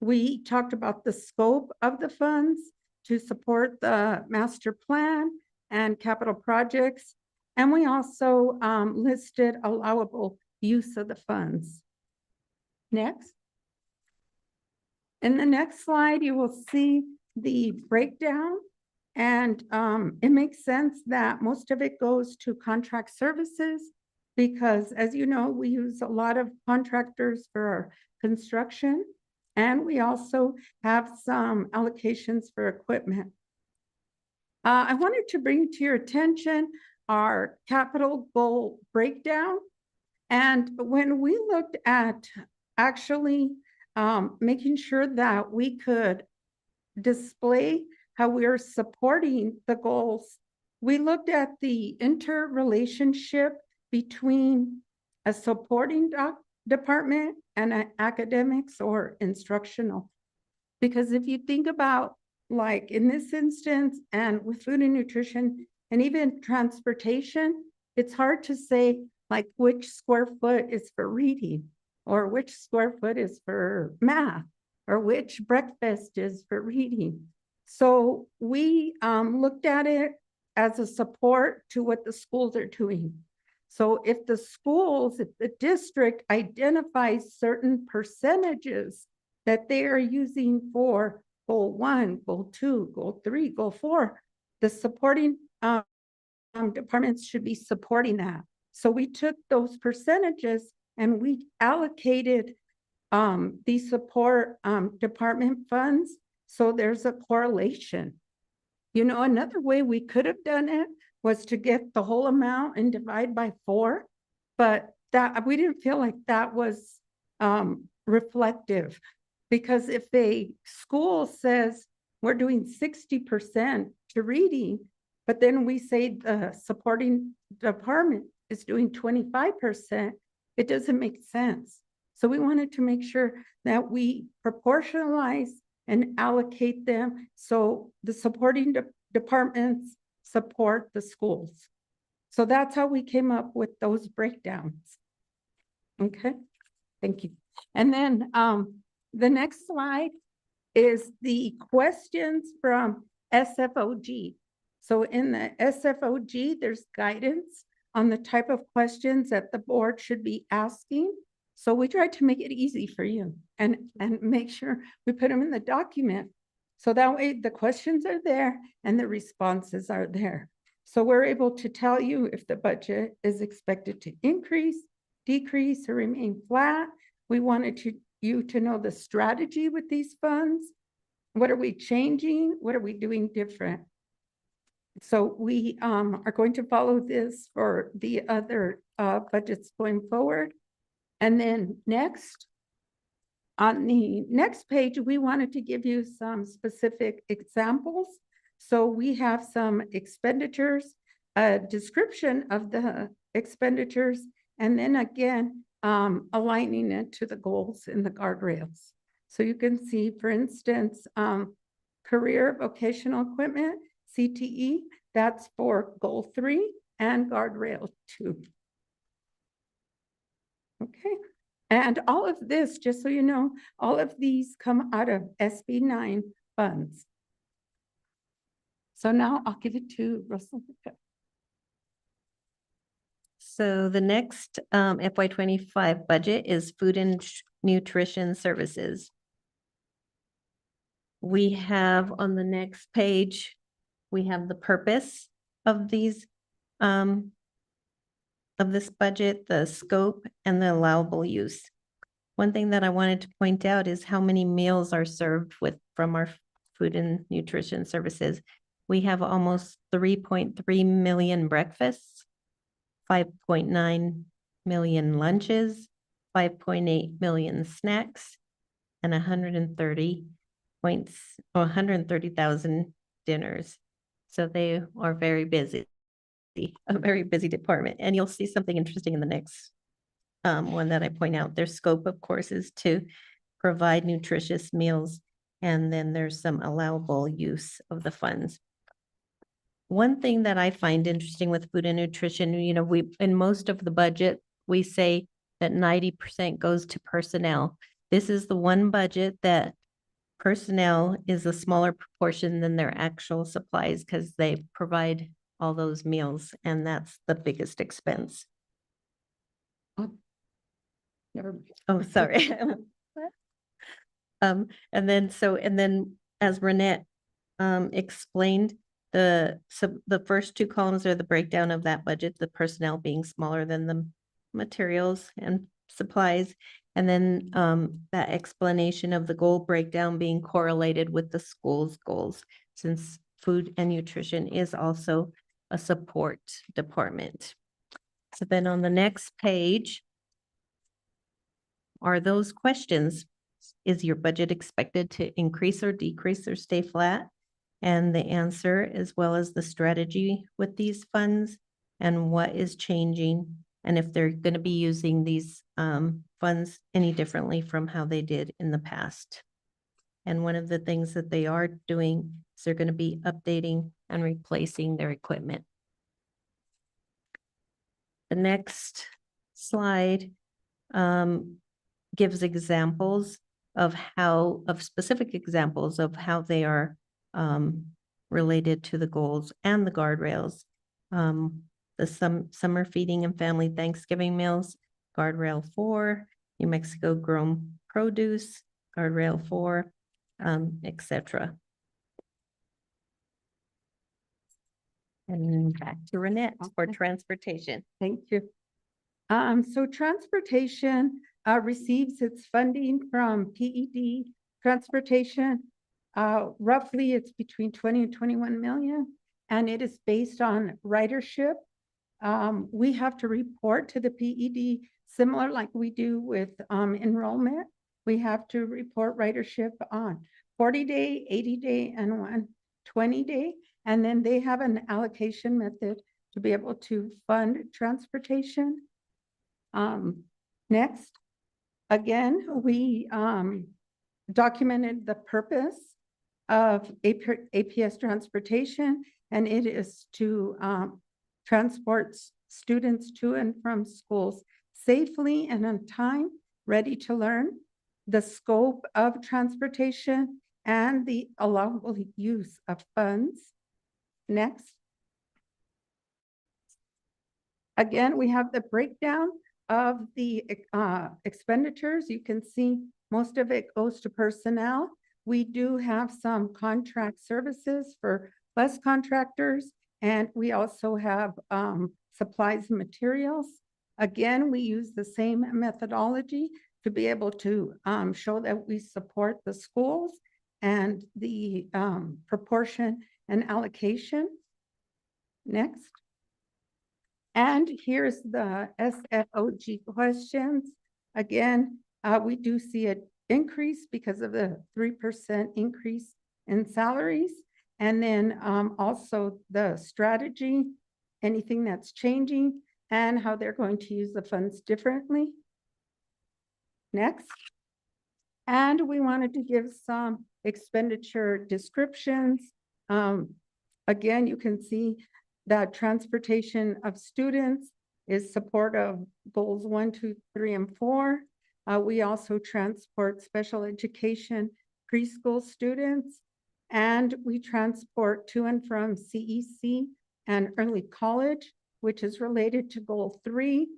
We talked about the scope of the funds to support the master plan and capital projects. And we also listed allowable use of the funds. Next. In the next slide, you will see the breakdown. And it makes sense that most of it goes to contract services because, as you know, we use a lot of contractors for our construction. And we also have some allocations for equipment. I wanted to bring to your attention our capital goal breakdown. And when we looked at actually making sure that we could display how we are supporting the goals, we looked at the interrelationship between a supporting department and an academics or instructional. Because if you think about, like in this instance, and with food and nutrition, and even transportation, it's hard to say like which square foot is for reading, or which square foot is for math, or which breakfast is for reading. So we looked at it as a support to what the schools are doing. So if the schools, if the district identifies certain percentages that they are using for goal 1, goal 2, goal 3, goal 4, the supporting departments should be supporting that. So we took those percentages and we allocated these support department funds. So there's a correlation. You know, another way we could have done it was to get the whole amount and divide by 4, but that we didn't feel like that was reflective, because if a school says we're doing 60% to reading, but then we say the supporting department is doing 25%, it doesn't make sense. So we wanted to make sure that we proportionalize and allocate them so the supporting departments support the schools. So that's how we came up with those breakdowns. Okay, thank you. And then the next slide is the questions from SFOG. So in the SFOG, there's guidance on the type of questions that the board should be asking. So we tried to make it easy for you and make sure we put them in the document. So that way the questions are there and the responses are there. So we're able to tell you if the budget is expected to increase, decrease, or remain flat. We wanted you to know the strategy with these funds. What are we changing? What are we doing different? So we are going to follow this for the other budgets going forward. And then next, on the next page, we wanted to give you some specific examples. So we have some expenditures, a description of the expenditures, and then again, aligning it to the goals and the guardrails. So you can see, for instance, career vocational equipment, CTE, that's for goal 3 and guardrail 2. Okay, and all of this, just so you know, all of these come out of SB 9 funds. So now I'll give it to Russell. So the next FY25 budget is food and nutrition services. We have on the next page, we have the purpose of these of this budget, the scope, and the allowable use. One thing that I wanted to point out is how many meals are served from our food and nutrition services. We have almost 3.3 million breakfasts, 5.9 million lunches, 5.8 million snacks, and 130,000 dinners. So they are very busy, a very busy department. And you'll see something interesting in the next one that I point out. Their scope, of course, is to provide nutritious meals, and then there's some allowable use of the funds. One thing that I find interesting with food and nutrition, you know, in most of the budget, we say that 90% goes to personnel. This is the one budget that personnel is a smaller proportion than their actual supplies because they provide all those meals, and that's the biggest expense. Oh, sorry. And then as Renette explained, the first two columns are the breakdown of that budget, the personnel being smaller than the materials and supplies. And then that explanation of the goal breakdown being correlated with the school's goals, since food and nutrition is also a support department. So then on the next page are those questions. Is your budget expected to increase or decrease or stay flat? And the answer, as well as the strategy with these funds and what is changing, and if they're going to be using these funds any differently from how they did in the past. And one of the things that they are doing is they're going to be updating and replacing their equipment. The next slide gives examples of specific examples of how they are related to the goals and the guardrails. The summer feeding and family Thanksgiving meals, guardrail 4, New Mexico grown produce, guardrail 4, etc. And back to Renette for transportation. Thank you. So transportation receives its funding from PED transportation. Roughly it's between 20 and 21 million, and it is based on ridership. We have to report to the PED similar like we do with enrollment. We have to report ridership on 40-day, 80-day, and 120-day. And then they have an allocation method to be able to fund transportation. Next, again, we documented the purpose of APS transportation, and it is to transport students to and from schools safely and on time, ready to learn, the scope of transportation, and the allowable use of funds. Next. Again, we have the breakdown of the expenditures, you can see most of it goes to personnel. We do have some contract services for bus contractors, and we also have supplies and materials. Again, we use the same methodology to be able to show that we support the schools and the proportion and allocation. Next. And here's the SFOG questions. Again, we do see an increase because of the 3% increase in salaries. And then also the strategy, anything that's changing, and how they're going to use the funds differently. Next. And we wanted to give some expenditure descriptions. Again, you can see that transportation of students is support of goals 1, 2, 3, and 4. We also transport special education preschool students, and we transport to and from CEC and early college, which is related to goal 3.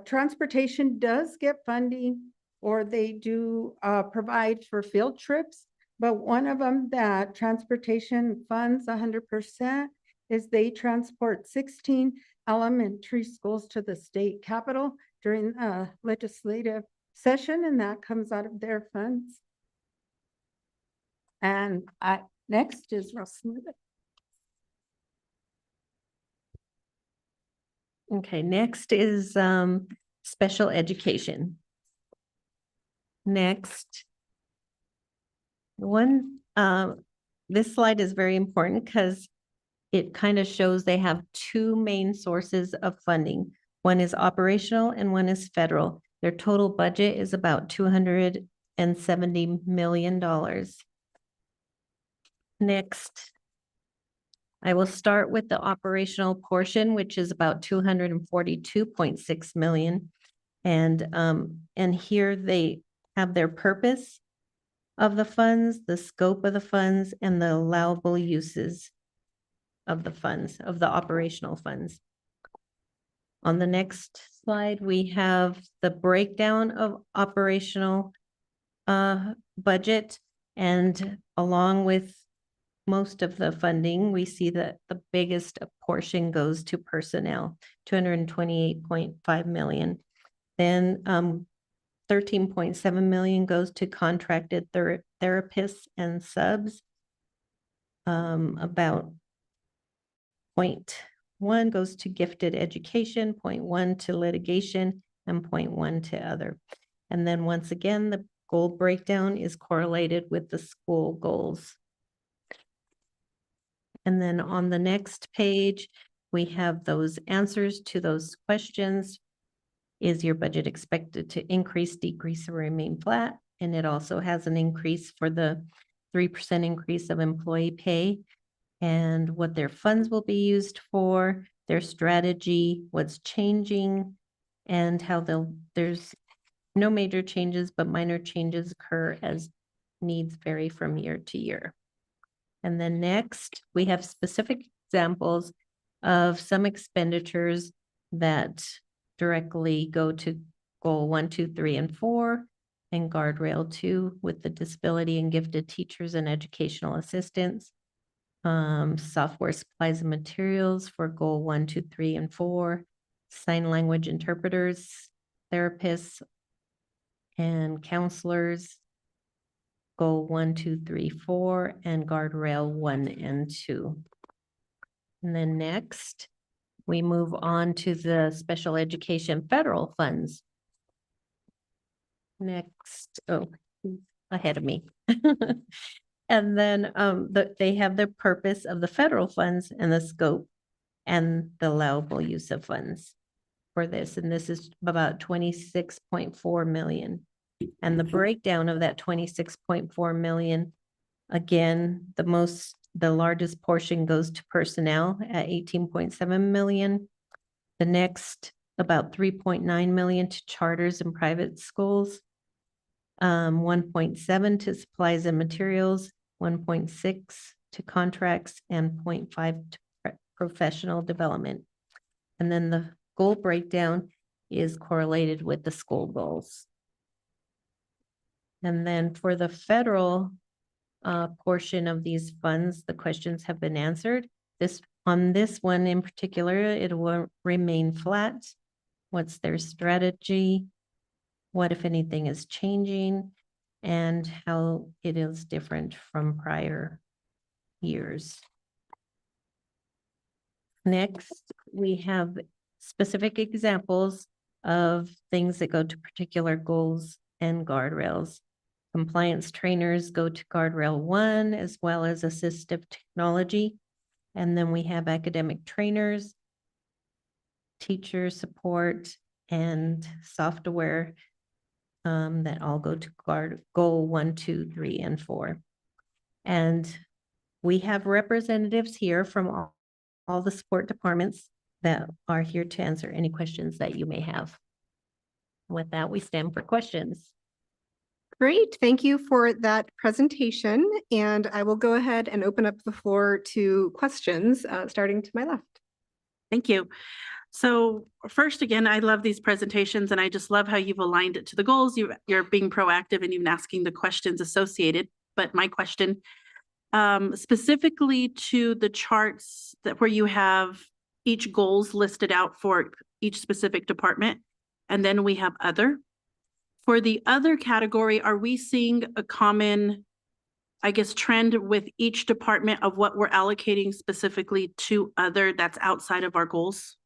Transportation does get funding, or they do provide for field trips, but one of them that transportation funds 100% is they transport 16 elementary schools to the state capitol during a legislative session, and that comes out of their funds. And next is Russ Smith. Okay, next is special education. Next. This slide is very important because it kind of shows they have two main sources of funding. One is operational and one is federal. Their total budget is about $270 million. Next, I will start with the operational portion, which is about 242.6 million. And here they have their purpose of the funds, the scope of the funds, and the allowable uses of the funds, of the operational funds. On the next slide, we have the breakdown of operational budget, and along with most of the funding, we see that the biggest portion goes to personnel, 228.5 million. Then 13.7 million goes to contracted therapists and subs. About 0.1 goes to gifted education, 0.1 to litigation, and 0.1 to other. And then once again, the goal breakdown is correlated with the school goals. And then on the next page, we have those answers to those questions. Is your budget expected to increase, decrease, or remain flat? And it also has an increase for the 3% increase of employee pay, and what their funds will be used for, their strategy, what's changing, and how there's no major changes, but minor changes occur as needs vary from year to year. And then next, we have specific examples of some expenditures that directly go to goal 1, 2, 3, and 4, and guardrail 2 with the disability and gifted teachers and educational assistants. Software supplies and materials for goal 1, 2, 3, and 4, sign language interpreters, therapists, and counselors, goal 1, 2, 3, 4, and guardrail 1 and 2. And then next, we move on to the special education federal funds. Next, oh, ahead of me. And then they have the purpose of the federal funds and the scope and the allowable use of funds for this. And this is about 26.4 million. And the breakdown of that 26.4 million, again, the largest portion goes to personnel at 18.7 million. The next, about 3.9 million to charters and private schools, 1.7 to supplies and materials, 1.6 to contracts, and 0.5 to professional development. And then the goal breakdown is correlated with the school goals. And then for the federal portion of these funds, the questions have been answered. On this one in particular, it will remain flat. What's their strategy? What, if anything, is changing? And how it is different from prior years. Next, we have specific examples of things that go to particular goals and guardrails. Compliance trainers go to guardrail 1 as well as assistive technology. And then we have academic trainers, teacher support, and software that all go to goal 1, 2, 3, and 4. And we have representatives here from all the support departments that are here to answer any questions that you may have. With that, we stand for questions. Great, thank you for that presentation. And I will go ahead and open up the floor to questions, starting to my left. Thank you. So first, again, I love these presentations and I just love how you've aligned it to the goals. You're being proactive and even asking the questions associated. But my question, specifically to the charts that where you have each goals listed out for each specific department, and then we have other. For the other category, are we seeing a common, I guess, trend with each department of what we're allocating specifically to other that's outside of our goals?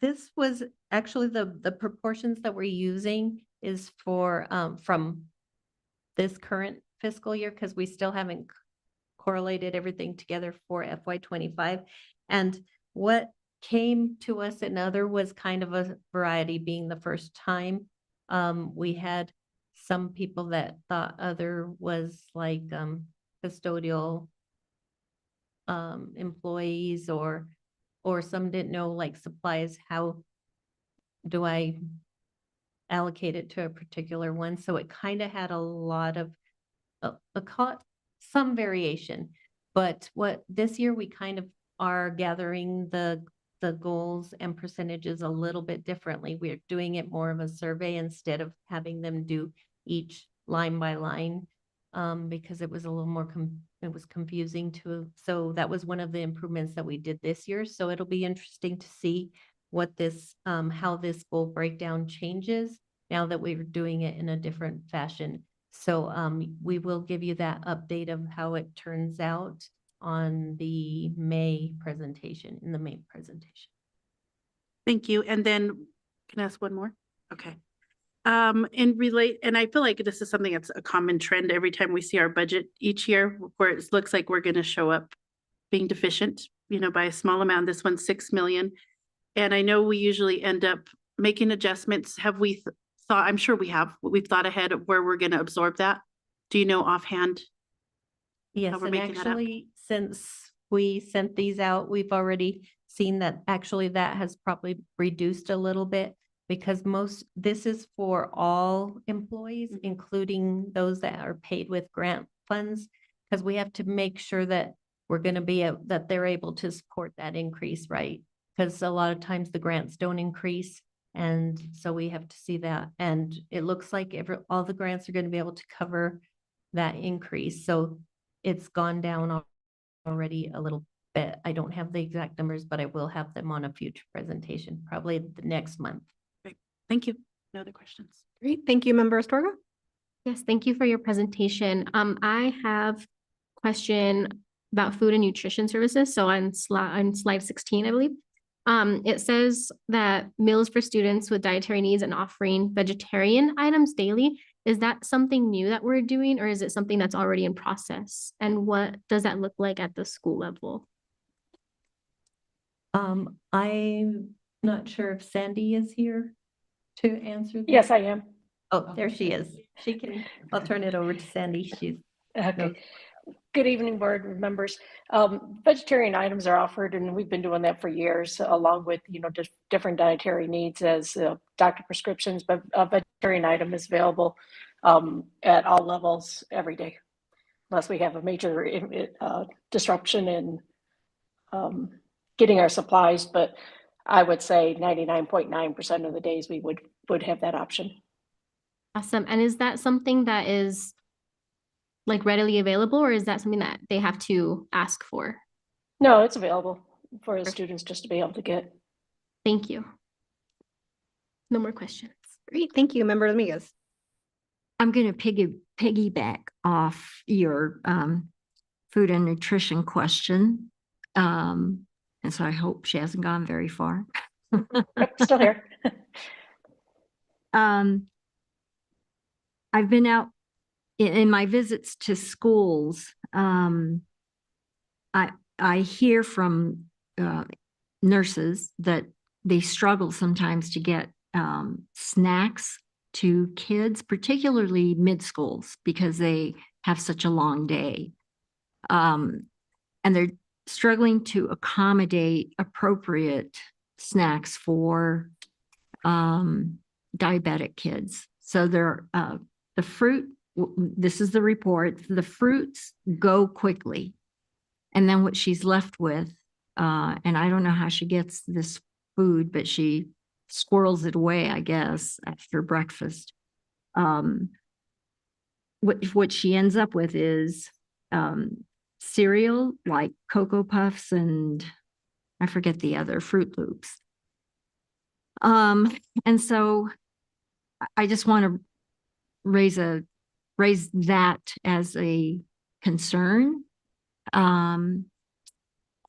This was actually the proportions that we're using is for from this current fiscal year, because we still haven't correlated everything together for FY25. And what came to us in other was kind of a variety, being the first time. We had some people that thought other was like custodial employees, or some didn't know, like supplies, how do I allocate it to a particular one? So it kind of had a lot of some variation. But what this year we kind of are gathering the goals and percentages a little bit differently. We're doing it more of a survey instead of having them do each line by line, because it was a little more it was confusing to. So that was one of the improvements that we did this year. So it'll be interesting to see what this how this goal breakdown changes now that we're doing it in a different fashion. So we will give you that update of how it turns out on the May presentation, in the May presentation. Thank you. And then can I ask one more? Okay. And I feel like this is something that's a common trend every time we see our budget each year, where it looks like we're going to show up being deficient, by a small amount. This one's 6 million. And I know we usually end up making adjustments. Have we thought, I'm sure we have, we've thought ahead of where we're going to absorb that. Do you know offhand? Yes, and actually, since we sent these out, we've already seen that actually that has probably reduced a little bit, because this is for all employees, including those that are paid with grant funds, because we have to make sure that we're going to be that they're able to support that increase, right? Because a lot of times the grants don't increase. And so we have to see that. And it looks like all the grants are going to be able to cover that increase. So it's gone down already a little bit. I don't have the exact numbers, but I will have them on a future presentation, probably the next month. Great. Thank you. No other questions. Great. Thank you, Member Astorga. Yes, thank you for your presentation. I have a question about food and nutrition services. So on slide 16, I believe. It says that meals for students with dietary needs and offering vegetarian items daily. Is that something new that we're doing, or is it something that's already in process? And what does that look like at the school level? I'm not sure if Sandy is here to answer that. Yes, I am. Oh, there she is. She can, I'll turn it over to Sandy. She's okay. Good evening, board members. Vegetarian items are offered, and we've been doing that for years, along with just different dietary needs as doctor prescriptions. But a vegetarian item is available at all levels every day, unless we have a major disruption in getting our supplies, but I would say 99.9% of the days we would have that option. Awesome. And is that something that is like readily available, or is that something that they have to ask for? No, it's available for the students just to be able to get. Thank you. No more questions. Great, thank you, Member Dominguez. I'm going to piggyback off your food and nutrition question. And so I hope she hasn't gone very far. Still here. I've been out in my visits to schools. I hear from nurses that they struggle sometimes to get snacks to kids, particularly mid-schools, because they have such a long day. And they're struggling to accommodate appropriate snacks for diabetic kids. So the fruit, this is the report, the fruits go quickly. And then what she's left with, and I don't know how she gets this food, but she squirrels it away, I guess, after breakfast. What she ends up with is cereal like Cocoa Puffs and I forget the other Fruit Loops. And so I just want to raise that as a concern. And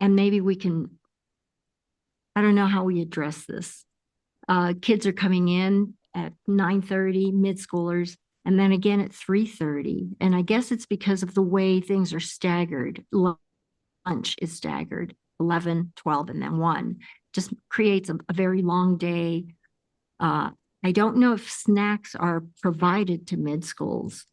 maybe we can, I don't know how we address this. Kids are coming in at 9:30, mid-schoolers, and then again at 3:30. And I guess it's because of the way things are staggered. Lunch is staggered, 11, 12, and then 1. Just creates a very long day. I don't know if snacks are provided to mid-schools.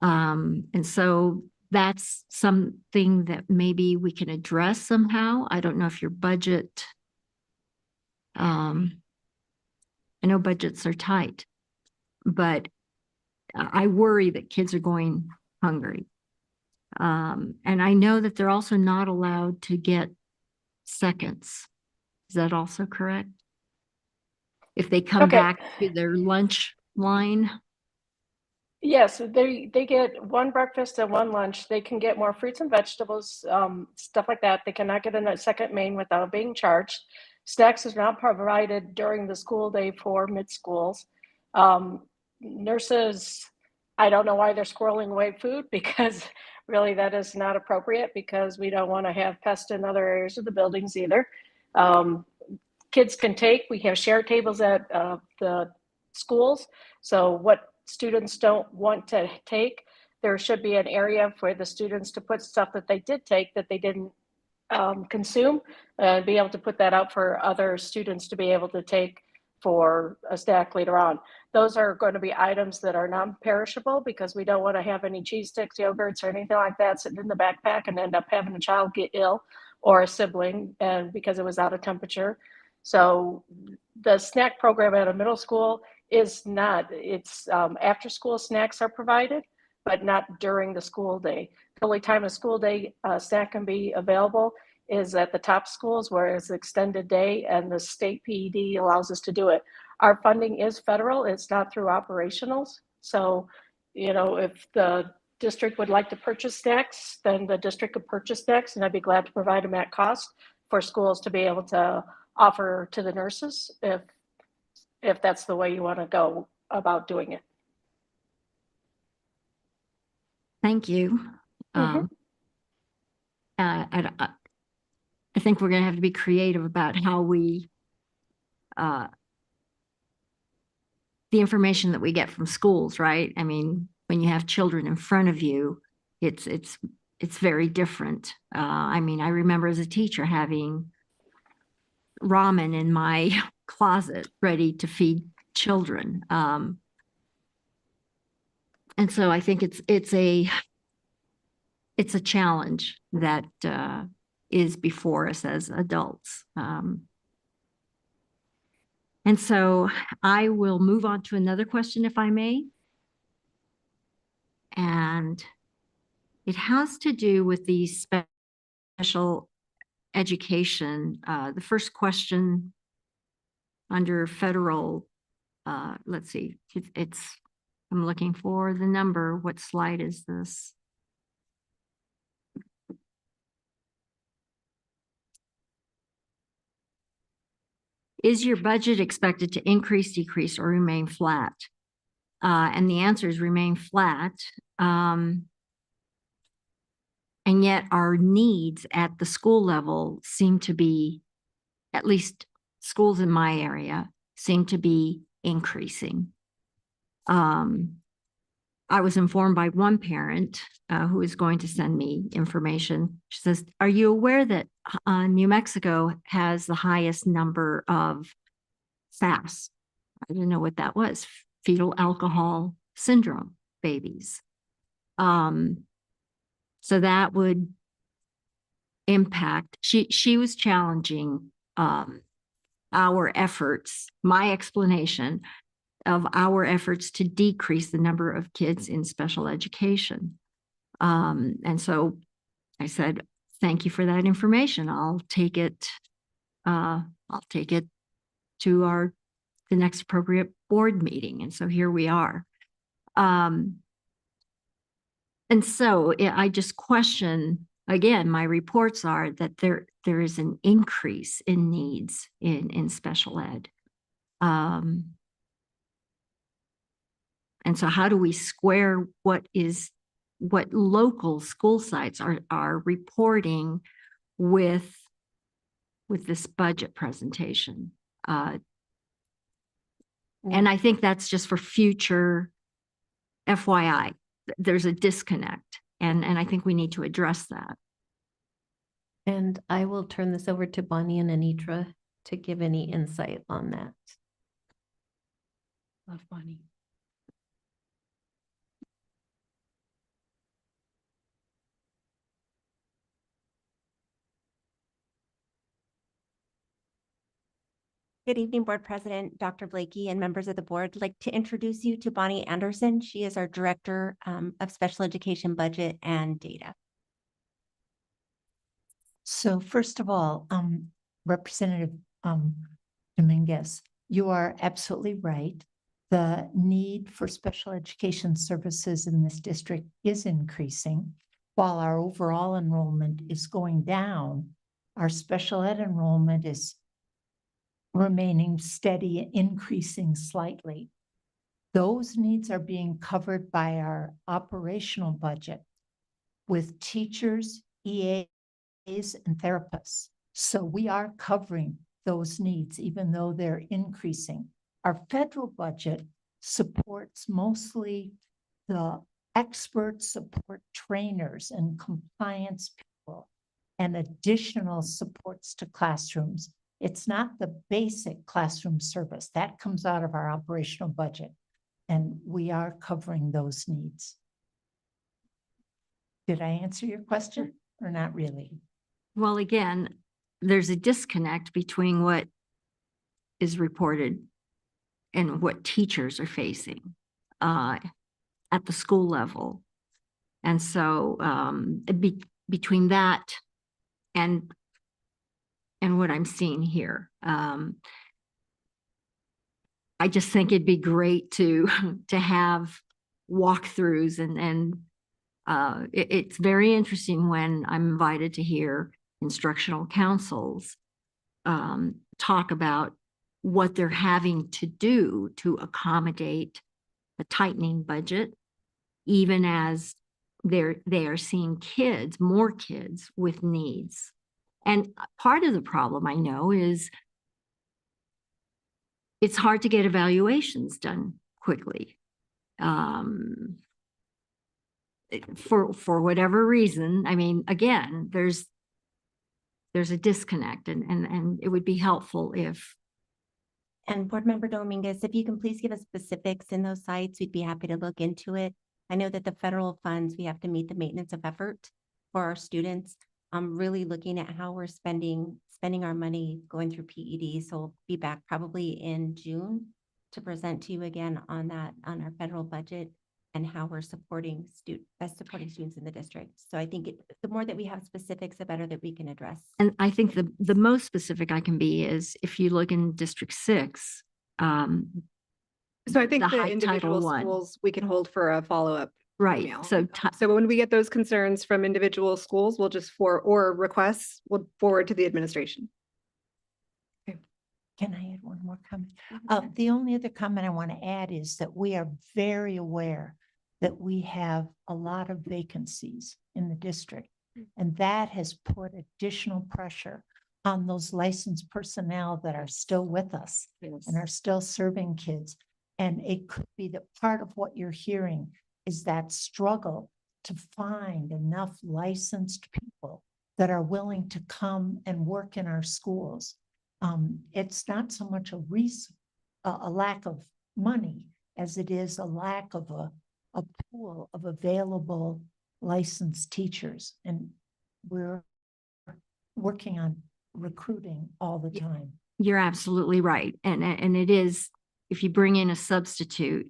And so that's something that maybe we can address somehow. I don't know if your budget, I know budgets are tight, but I worry that kids are going hungry. And I know that they're also not allowed to get seconds. Is that also correct? If they come back to their lunch line? Yes, they get one breakfast and one lunch. They can get more fruits and vegetables, stuff like that. They cannot get a second main without being charged. Snacks is not provided during the school day for mid-schools. Nurses, I don't know why they're squirreling away food, because really that is not appropriate, because we don't want to have pests in other areas of the buildings either. Kids can take, we have share tables at the schools. So what students don't want to take, there should be an area for the students to put stuff that they did take that they didn't consume, and be able to put that out for other students to be able to take for a snack later on. Those are going to be items that are non-perishable, because we don't want to have any cheese sticks, yogurts, or anything like that sitting in the backpack and end up having a child get ill or a sibling, and because it was out of temperature. So the snack program at a middle school is not, it's after school snacks are provided, but not during the school day. The only time a school day snack can be available is at the top schools, where it's extended day and the state PED allows us to do it. Our funding is federal, it's not through operationals. So, you know, if the district would like to purchase snacks, then the district could purchase snacks, and I'd be glad to provide them at cost for schools to be able to offer to the nurses if that's the way you want to go about doing it. Thank you. I think we're going to have to be creative about how we, the information that we get from schools, right? I mean, when you have children in front of you, it's very different. I mean, I remember as a teacher having ramen in my closet ready to feed children. And so I think it's a challenge that is before us as adults. And so I will move on to another question, if I may. And it has to do with the special education, the first question under federal, let's see, I'm looking for the number. What slide is this? Is your budget expected to increase, decrease, or remain flat? And the answer is remain flat. And yet our needs at the school level seem to be, at least schools in my area, seem to be increasing. I was informed by one parent who is going to send me information. She says, are you aware that New Mexico has the highest number of FAS? I didn't know what that was. Fetal alcohol syndrome babies. So that would impact, she was challenging our efforts, my explanation of our efforts to decrease the number of kids in special education. And so I said, thank you for that information. I'll take it to the next appropriate board meeting. And so here we are. And so I just question, again, my reports are that there is an increase in needs in special ed. And so how do we square what local school sites are reporting with this budget presentation? And I think that's just for future FYI. There's a disconnect, and I think we need to address that. And I will turn this over to Bonnie and Anitra to give any insight on that. Love Bonnie. Good evening, Board President, Dr. Blakey, and members of the board. I'd like to introduce you to Bonnie Anderson. She is our Director of Special Education Budget and Data. So first of all, Representative Dominguez, you are absolutely right. The need for special education services in this district is increasing. While our overall enrollment is going down, our special ed enrollment is remaining steady, increasing slightly. Those needs are being covered by our operational budget with teachers, EAs, and therapists. So we are covering those needs, even though they're increasing. Our federal budget supports mostly the expert support trainers and compliance people and additional supports to classrooms. It's not the basic classroom service. That comes out of our operational budget, and we are covering those needs. Did I answer your question or not really? Well, again, there's a disconnect between what is reported and what teachers are facing at the school level. And so between that and what I'm seeing here, I just think it'd be great to have walkthroughs and it's very interesting when I'm invited to hear instructional councils talk about what they're having to do to accommodate the tightening budget, even as they are seeing more kids with needs. And part of the problem I know is it's hard to get evaluations done quickly. For whatever reason, I mean, again, there's a disconnect and it would be helpful if. And Board Member Dominguez, if you can please give us specifics in those sites, we'd be happy to look into it. I know that the federal funds, we have to meet the maintenance of effort for our students. I'm really looking at how we're spending our money going through PED. So we'll be back probably in June to present to you again on our federal budget. and how we're supporting best supporting students in the district. So I think the more that we have specifics, the better that we can address. And I think the most specific I can be is if you look in District 6, So I think the the high individual Title I. schools, we can hold for a follow-up. Right. email. So So when we get those concerns from individual schools, we'll just or requests, we'll forward to the administration. Can I add one more comment? The only other comment I want to add is that we are very aware that we have a lot of vacancies in the district. And that has put additional pressure on those licensed personnel that are still with us and are still serving kids. And it could be that part of what you're hearing is that struggle to find enough licensed people that are willing to come and work in our schools. It's not so much a lack of money as it is a lack of a pool of available licensed teachers. And we're working on recruiting all the time. you're absolutely right. And it is, if you bring in a substitute,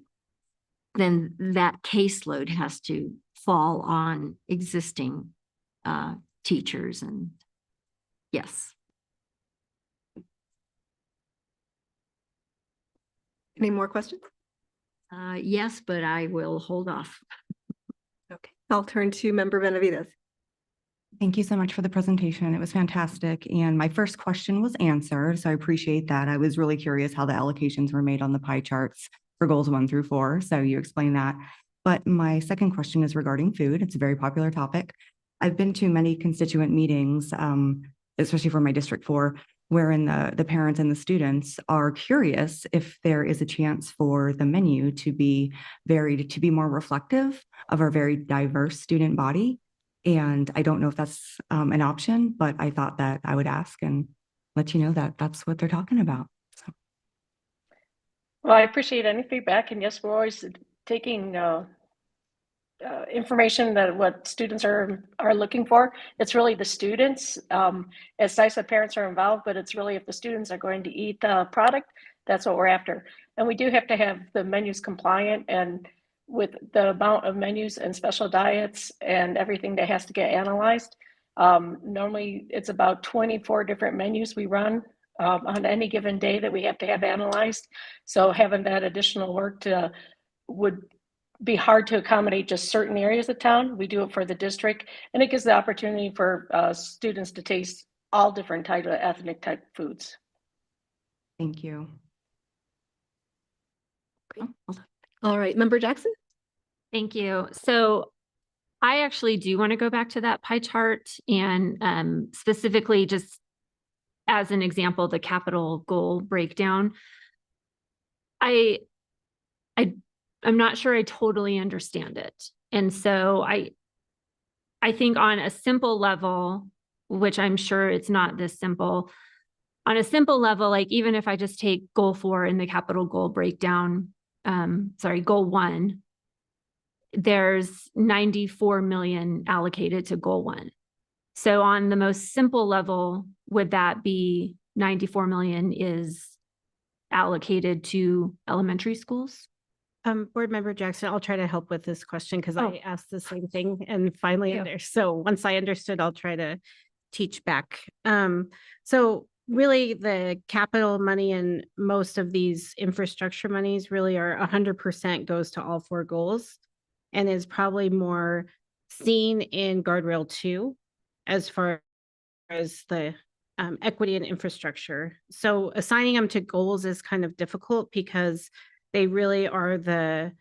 then that caseload has to fall on existing teachers. And yes. Any more questions? Yes, but I will hold off. Okay, I'll turn to Member Benavides. Thank you so much for the presentation. It was fantastic. And my first question was answered, so I appreciate that. I was really curious how the allocations were made on the pie charts for goals 1 through 4. So you explained that. But my second question is regarding food. It's a very popular topic. I've been to many constituent meetings, especially for my District 4, wherein the parents and the students are curious if there is a chance for the menu to be varied, to be more reflective of our very diverse student body. And I don't know if that's an option, but I thought that I would ask and let you know that that's what they're talking about. So. Well, I appreciate any feedback, and yes, we're always taking information that what students are looking for. It's really the students. It's nice that parents are involved, but it's really if the students are going to eat the product, that's what we're after. And we do have to have the menus compliant, and with the amount of menus and special diets and everything that has to get analyzed. Normally it's about 24 different menus we run on any given day that we have to have analyzed. So having that additional work would be hard to accommodate just certain areas of town. We do it for the district, and it gives the opportunity for students to taste all different types of ethnic type foods. Thank you. All right, Member Jackson. Thank you. So I actually do want to go back to that pie chart and specifically just as an example, the capital goal breakdown. I'm not sure I totally understand it. And so I think on a simple level, which I'm sure it's not this simple, on a simple level, like even if I just take goal 4 in the capital goal breakdown, goal 1, there's 94 million allocated to goal 1. So on the most simple level, would that be 94 million is allocated to elementary schools? Board Member Jackson, I'll try to help with this question because I asked the same thing and finally so once I understood, I'll try to teach back. So really the capital money and most of these infrastructure monies really are 100% goes to all 4 goals and is probably more seen in Guardrail 2 as far as the equity and infrastructure. So assigning them to goals is kind of difficult because they really are the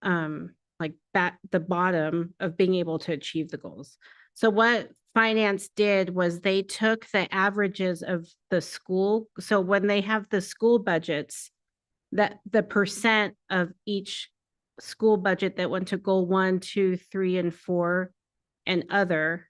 the bottom of being able to achieve the goals. So what finance did was they took the averages of the school. So when they have the school budgets, that the percent of each school budget that went to goal 1, 2, 3, and 4 and other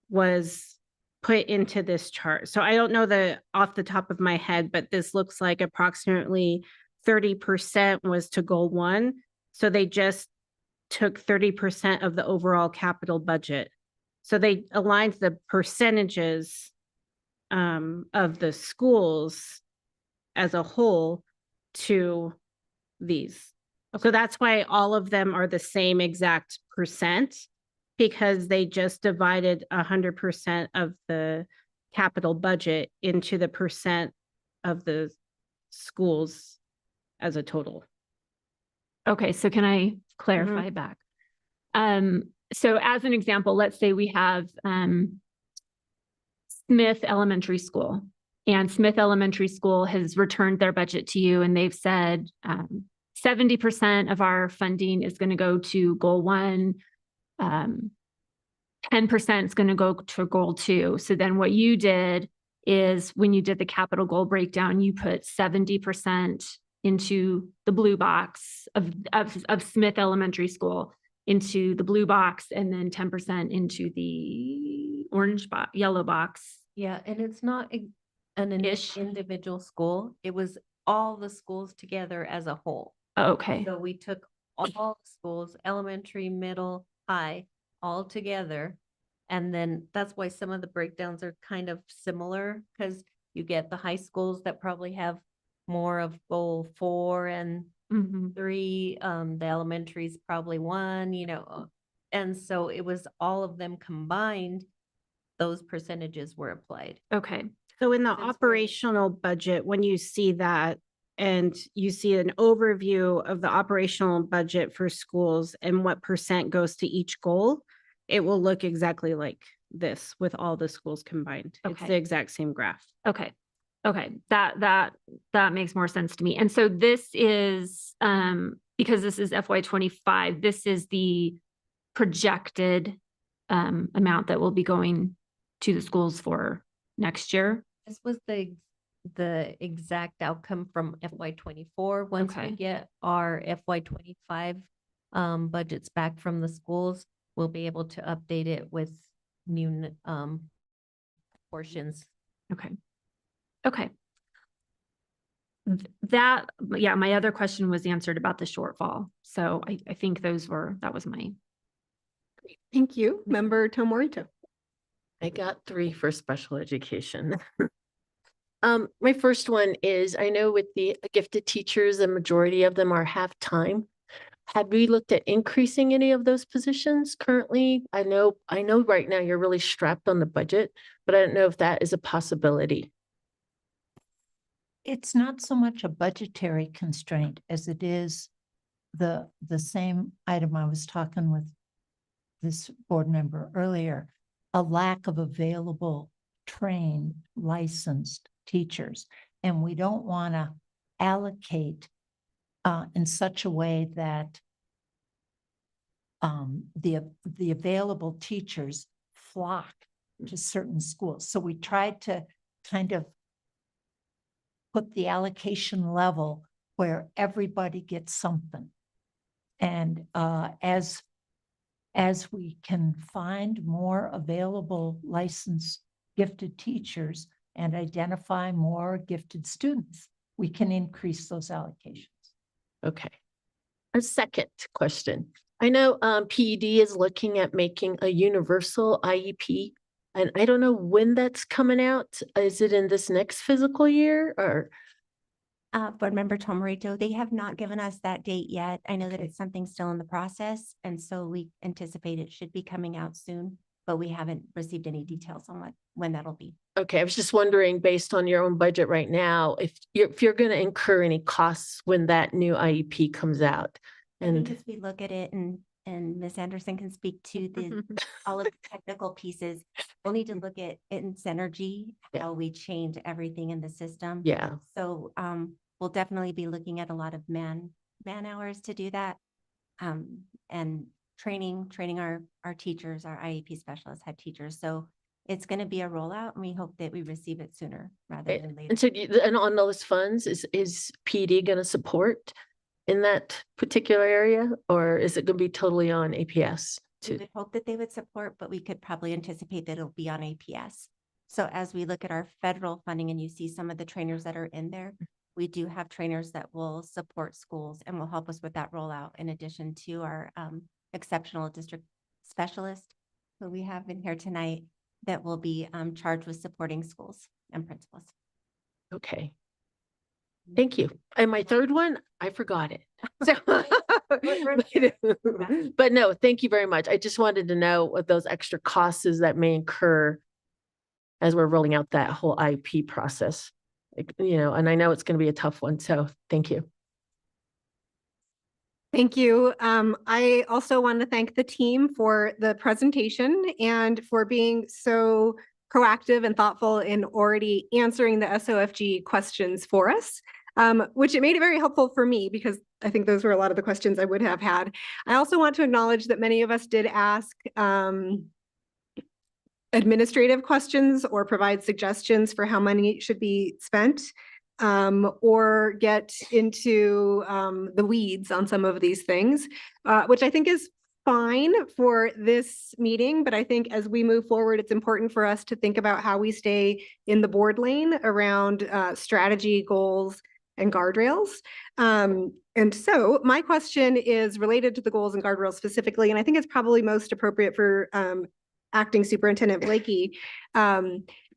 was put into this chart. So I don't know off the top of my head, but this looks like approximately 30% was to goal 1. So they just took 30% of the overall capital budget. So they aligned the percentages of the schools as a whole to these. So that's why all of them are the same exact percent, because they just divided 100% of the capital budget into the percent of the schools as a total. Okay, so can I clarify back? So as an example, let's say we have Smith Elementary School, and Smith Elementary School has returned their budget to you, and they've said 70% of our funding is going to go to goal 1, 10% is going to go to goal 2. So then what you did is when you did the capital goal breakdown, you put 70% into the blue box of Smith Elementary School, into the blue box, and then 10% into the orange box, yellow box. Yeah, and it's not an individual school. It was all the schools together as a whole. Okay. So we took all the schools, elementary, middle, high, all together. And then that's why some of the breakdowns are kind of similar, because you get the high schools that probably have more of goal 4 and 3. The elementary is probably 1, and so it was all of them combined. Those percentages were applied. Okay. So in the operational budget, when you see that and you see an overview of the operational budget for schools and what percent goes to each goal, it will look exactly like this with all the schools combined. It's Okay. the exact same graph. Okay. Okay. That makes more sense to me. And so this is, because this is FY25, this is the projected amount that will be going to the schools for next year. This was the exact outcome from FY24. Once we Okay. get our FY25 budgets back from the schools, we'll be able to update it with new portions. Okay. Okay. Yeah, my other question was answered about the shortfall. So I think that was my. Thank you. Member Tomorito. I got 3 for special education. My first one is, I know with the gifted teachers, the majority of them are half-time. Have we looked at increasing any of those positions currently? I know right now you're really strapped on the budget, but I don't know if that is a possibility. It's not so much a budgetary constraint as it is the same item I was talking with this board member earlier, a lack of available trained, licensed teachers. And we don't want to allocate in such a way that the available teachers flock to certain schools. So we tried to kind of put the allocation level where everybody gets something. And as we can find more available licensed gifted teachers and identify more gifted students, we can increase those allocations. Okay. A second question. I know PED is looking at making a universal IEP, and I don't know when that's coming out. Is it in this next fiscal year or? Board Member Tomorito, they have not given us that date yet. I know that it's something still in the process, and so we anticipate it should be coming out soon, but we haven't received any details on when that'll be. Okay, I was just wondering, based on your own budget right now, if you're going to incur any costs when that new IEP comes out. And as we look at it, and Ms. Anderson can speak to all of the technical pieces, we'll need to look at it in synergy, how we change everything in the system. Yeah. So we'll definitely be looking at a lot of man hours to do that, and training our teachers, our IEP specialists, head teachers. So it's going to be a rollout, and we hope that we receive it sooner rather than later. And so, and on those funds, is PD going to support in that particular area, or is it going to be totally on APS? We would hope that they would support, but we could probably anticipate that it'll be on APS. So as we look at our federal funding and you see some of the trainers that are in there, we do have trainers that will support schools and will help us with that rollout, in addition to our exceptional district specialist who we have in here tonight that will be charged with supporting schools and principals. Okay. Thank you. And my third one, I forgot it. So, but no, thank you very much. I just wanted to know what those extra costs is that may incur as we're rolling out that whole IP process. You know, and I know it's going to be a tough one. So thank you. Thank you. I also want to thank the team for the presentation and for being so proactive and thoughtful in already answering the SOFG questions for us, which it made it very helpful for me because I think those were a lot of the questions I would have had. I also want to acknowledge that many of us did ask administrative questions or provide suggestions for how money should be spent. Or get into the weeds on some of these things, which I think is fine for this meeting. But I think as we move forward, it's important for us to think about how we stay in the board lane around strategy, goals, and guardrails. And so my question is related to the goals and guardrails specifically, and I think it's probably most appropriate for Acting Superintendent Blakey.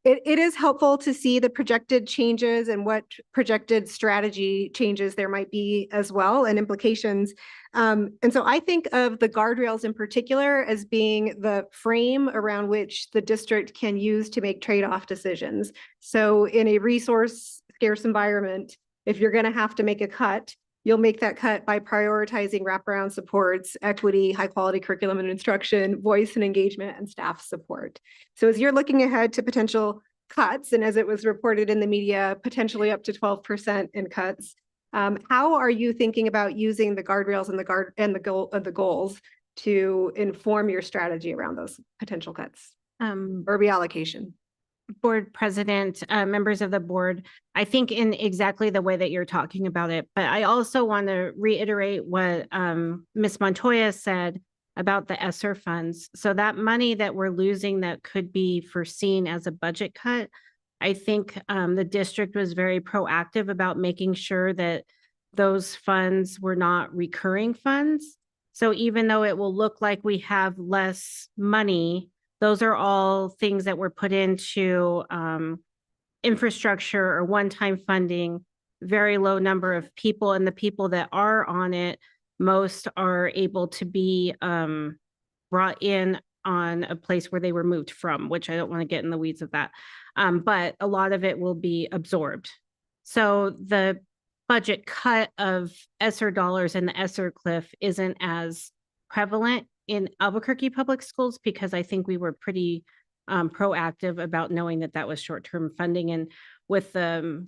It is helpful to see the projected changes and what projected strategy changes there might be as well and implications. And so I think of the guardrails in particular as being the frame around which the district can use to make trade-off decisions. So in a resource scarce environment, if you're going to have to make a cut, you'll make that cut by prioritizing wraparound supports, equity, high quality curriculum and instruction, voice and engagement, and staff support. So as you're looking ahead to potential cuts, and as it was reported in the media, potentially up to 12% in cuts, how are you thinking about using the guardrails and the goals to inform your strategy around those potential cuts or reallocation? Board President, members of the board, I think in exactly the way that you're talking about it, but I also want to reiterate what Ms. Montoya said about the ESSER funds. So that money that we're losing that could be foreseen as a budget cut, I think the district was very proactive about making sure that those funds were not recurring funds. So even though it will look like we have less money, those are all things that were put into infrastructure or one-time funding, very low number of people, and the people that are on it, most are able to be brought in on a place where they were moved from, which I don't want to get in the weeds of that. But a lot of it will be absorbed. So the budget cut of ESSER dollars and the ESSER cliff isn't as prevalent in Albuquerque Public Schools because I think we were pretty proactive about knowing that that was short-term funding. And with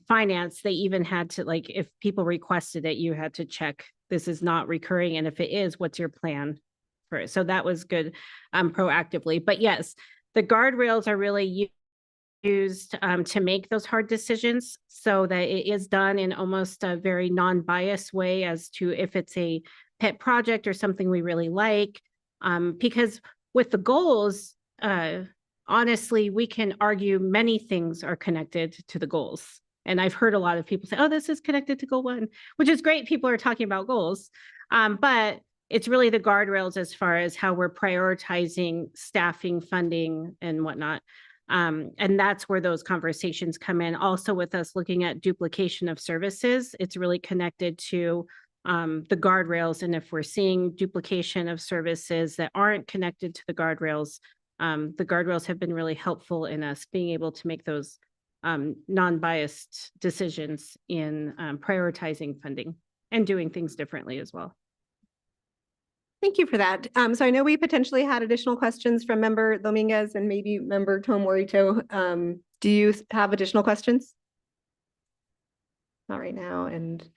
finance, they even had to, like, if people requested it, you had to check this is not recurring. And if it is, what's your plan for it? So that was good proactively. But yes, the guardrails are really used to make those hard decisions so that it is done in almost a very non-biased way as to if it's a pet project or something we really like. Because with the goals, honestly, we can argue many things are connected to the goals. And I've heard a lot of people say, oh, this is connected to goal 1, which is great. People are talking about goals. But it's really the guardrails as far as how we're prioritizing staffing, funding, and whatnot. And that's where those conversations come in. Also with us looking at duplication of services, it's really connected to the guardrails. And if we're seeing duplication of services that aren't connected to the guardrails have been really helpful in us being able to make those non-biased decisions in prioritizing funding and doing things differently as well. Thank you for that. So I know we potentially had additional questions from Member Dominguez and maybe Member Tomorito. Do you have additional questions? Not right now. And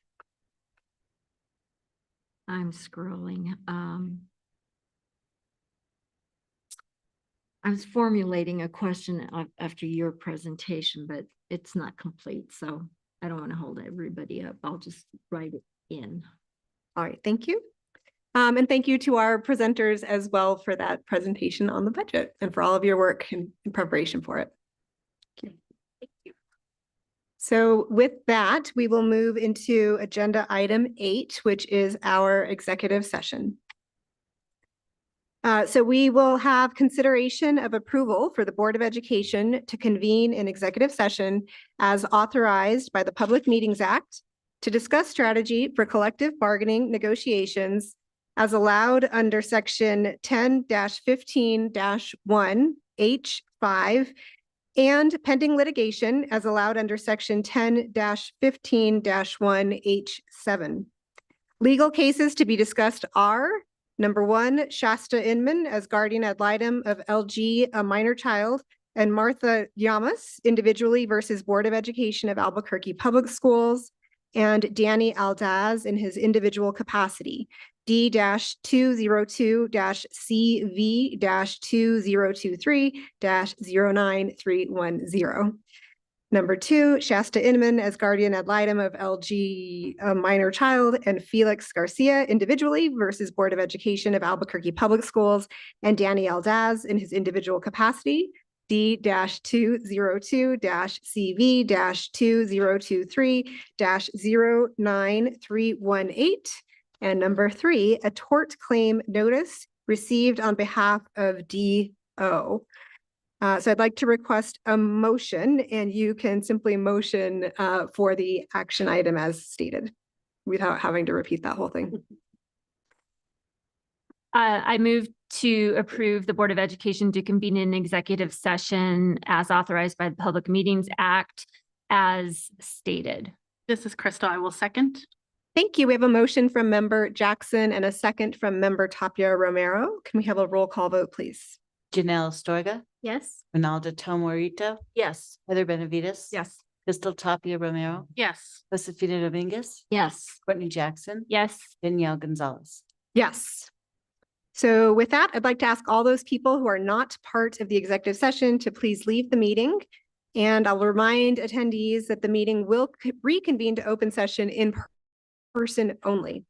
I'm scrolling. I was formulating a question after your presentation, but it's not complete, so I don't want to hold everybody up. I'll just write it in. All right, thank you. And thank you to our presenters as well for that presentation on the budget and for all of your work in preparation for it. Thank you. So with that, we will move into agenda item 8, which is our executive session. So we will have consideration of approval for the Board of Education to convene an executive session as authorized by the Public Meetings Act to discuss strategy for collective bargaining negotiations as allowed under section 10-15-1 H5 and pending litigation as allowed under section 10-15-1 H7. Legal cases to be discussed are number 1, Shasta Inman as guardian ad litem of LG, a minor child, and Martha Yamas individually versus Board of Education of Albuquerque Public Schools, and Danny Aldaz in his individual capacity, D-202-CV-2023-09310. Number 2, Shasta Inman as guardian ad litem of LG, a minor child, and Felix Garcia individually versus Board of Education of Albuquerque Public Schools, and Danny Aldaz in his individual capacity, D-202-CV-2023-09318. And number 3, a tort claim notice received on behalf of D.O. So I'd like to request a motion, and you can simply motion for the action item as stated without having to repeat that whole thing. I move to approve the Board of Education to convene an executive session as authorized by the Public Meetings Act as stated. This is Crystal. I will second. Thank you. We have a motion from member Jackson and a second from member Tapia Romero. Can we have a roll call vote, please? Janelle Astorga, Yes. Ronaldo Tomorito, Yes. Heather Benavides. Yes. Crystal Tapia Romero, Yes. Josefina Dominguez, Yes. Courtney Jackson, Yes. Danielle Gonzalez. Yes. So with that, I'd like to ask all those people who are not part of the executive session to please leave the meeting. And I'll remind attendees that the meeting will reconvene to open session in person only.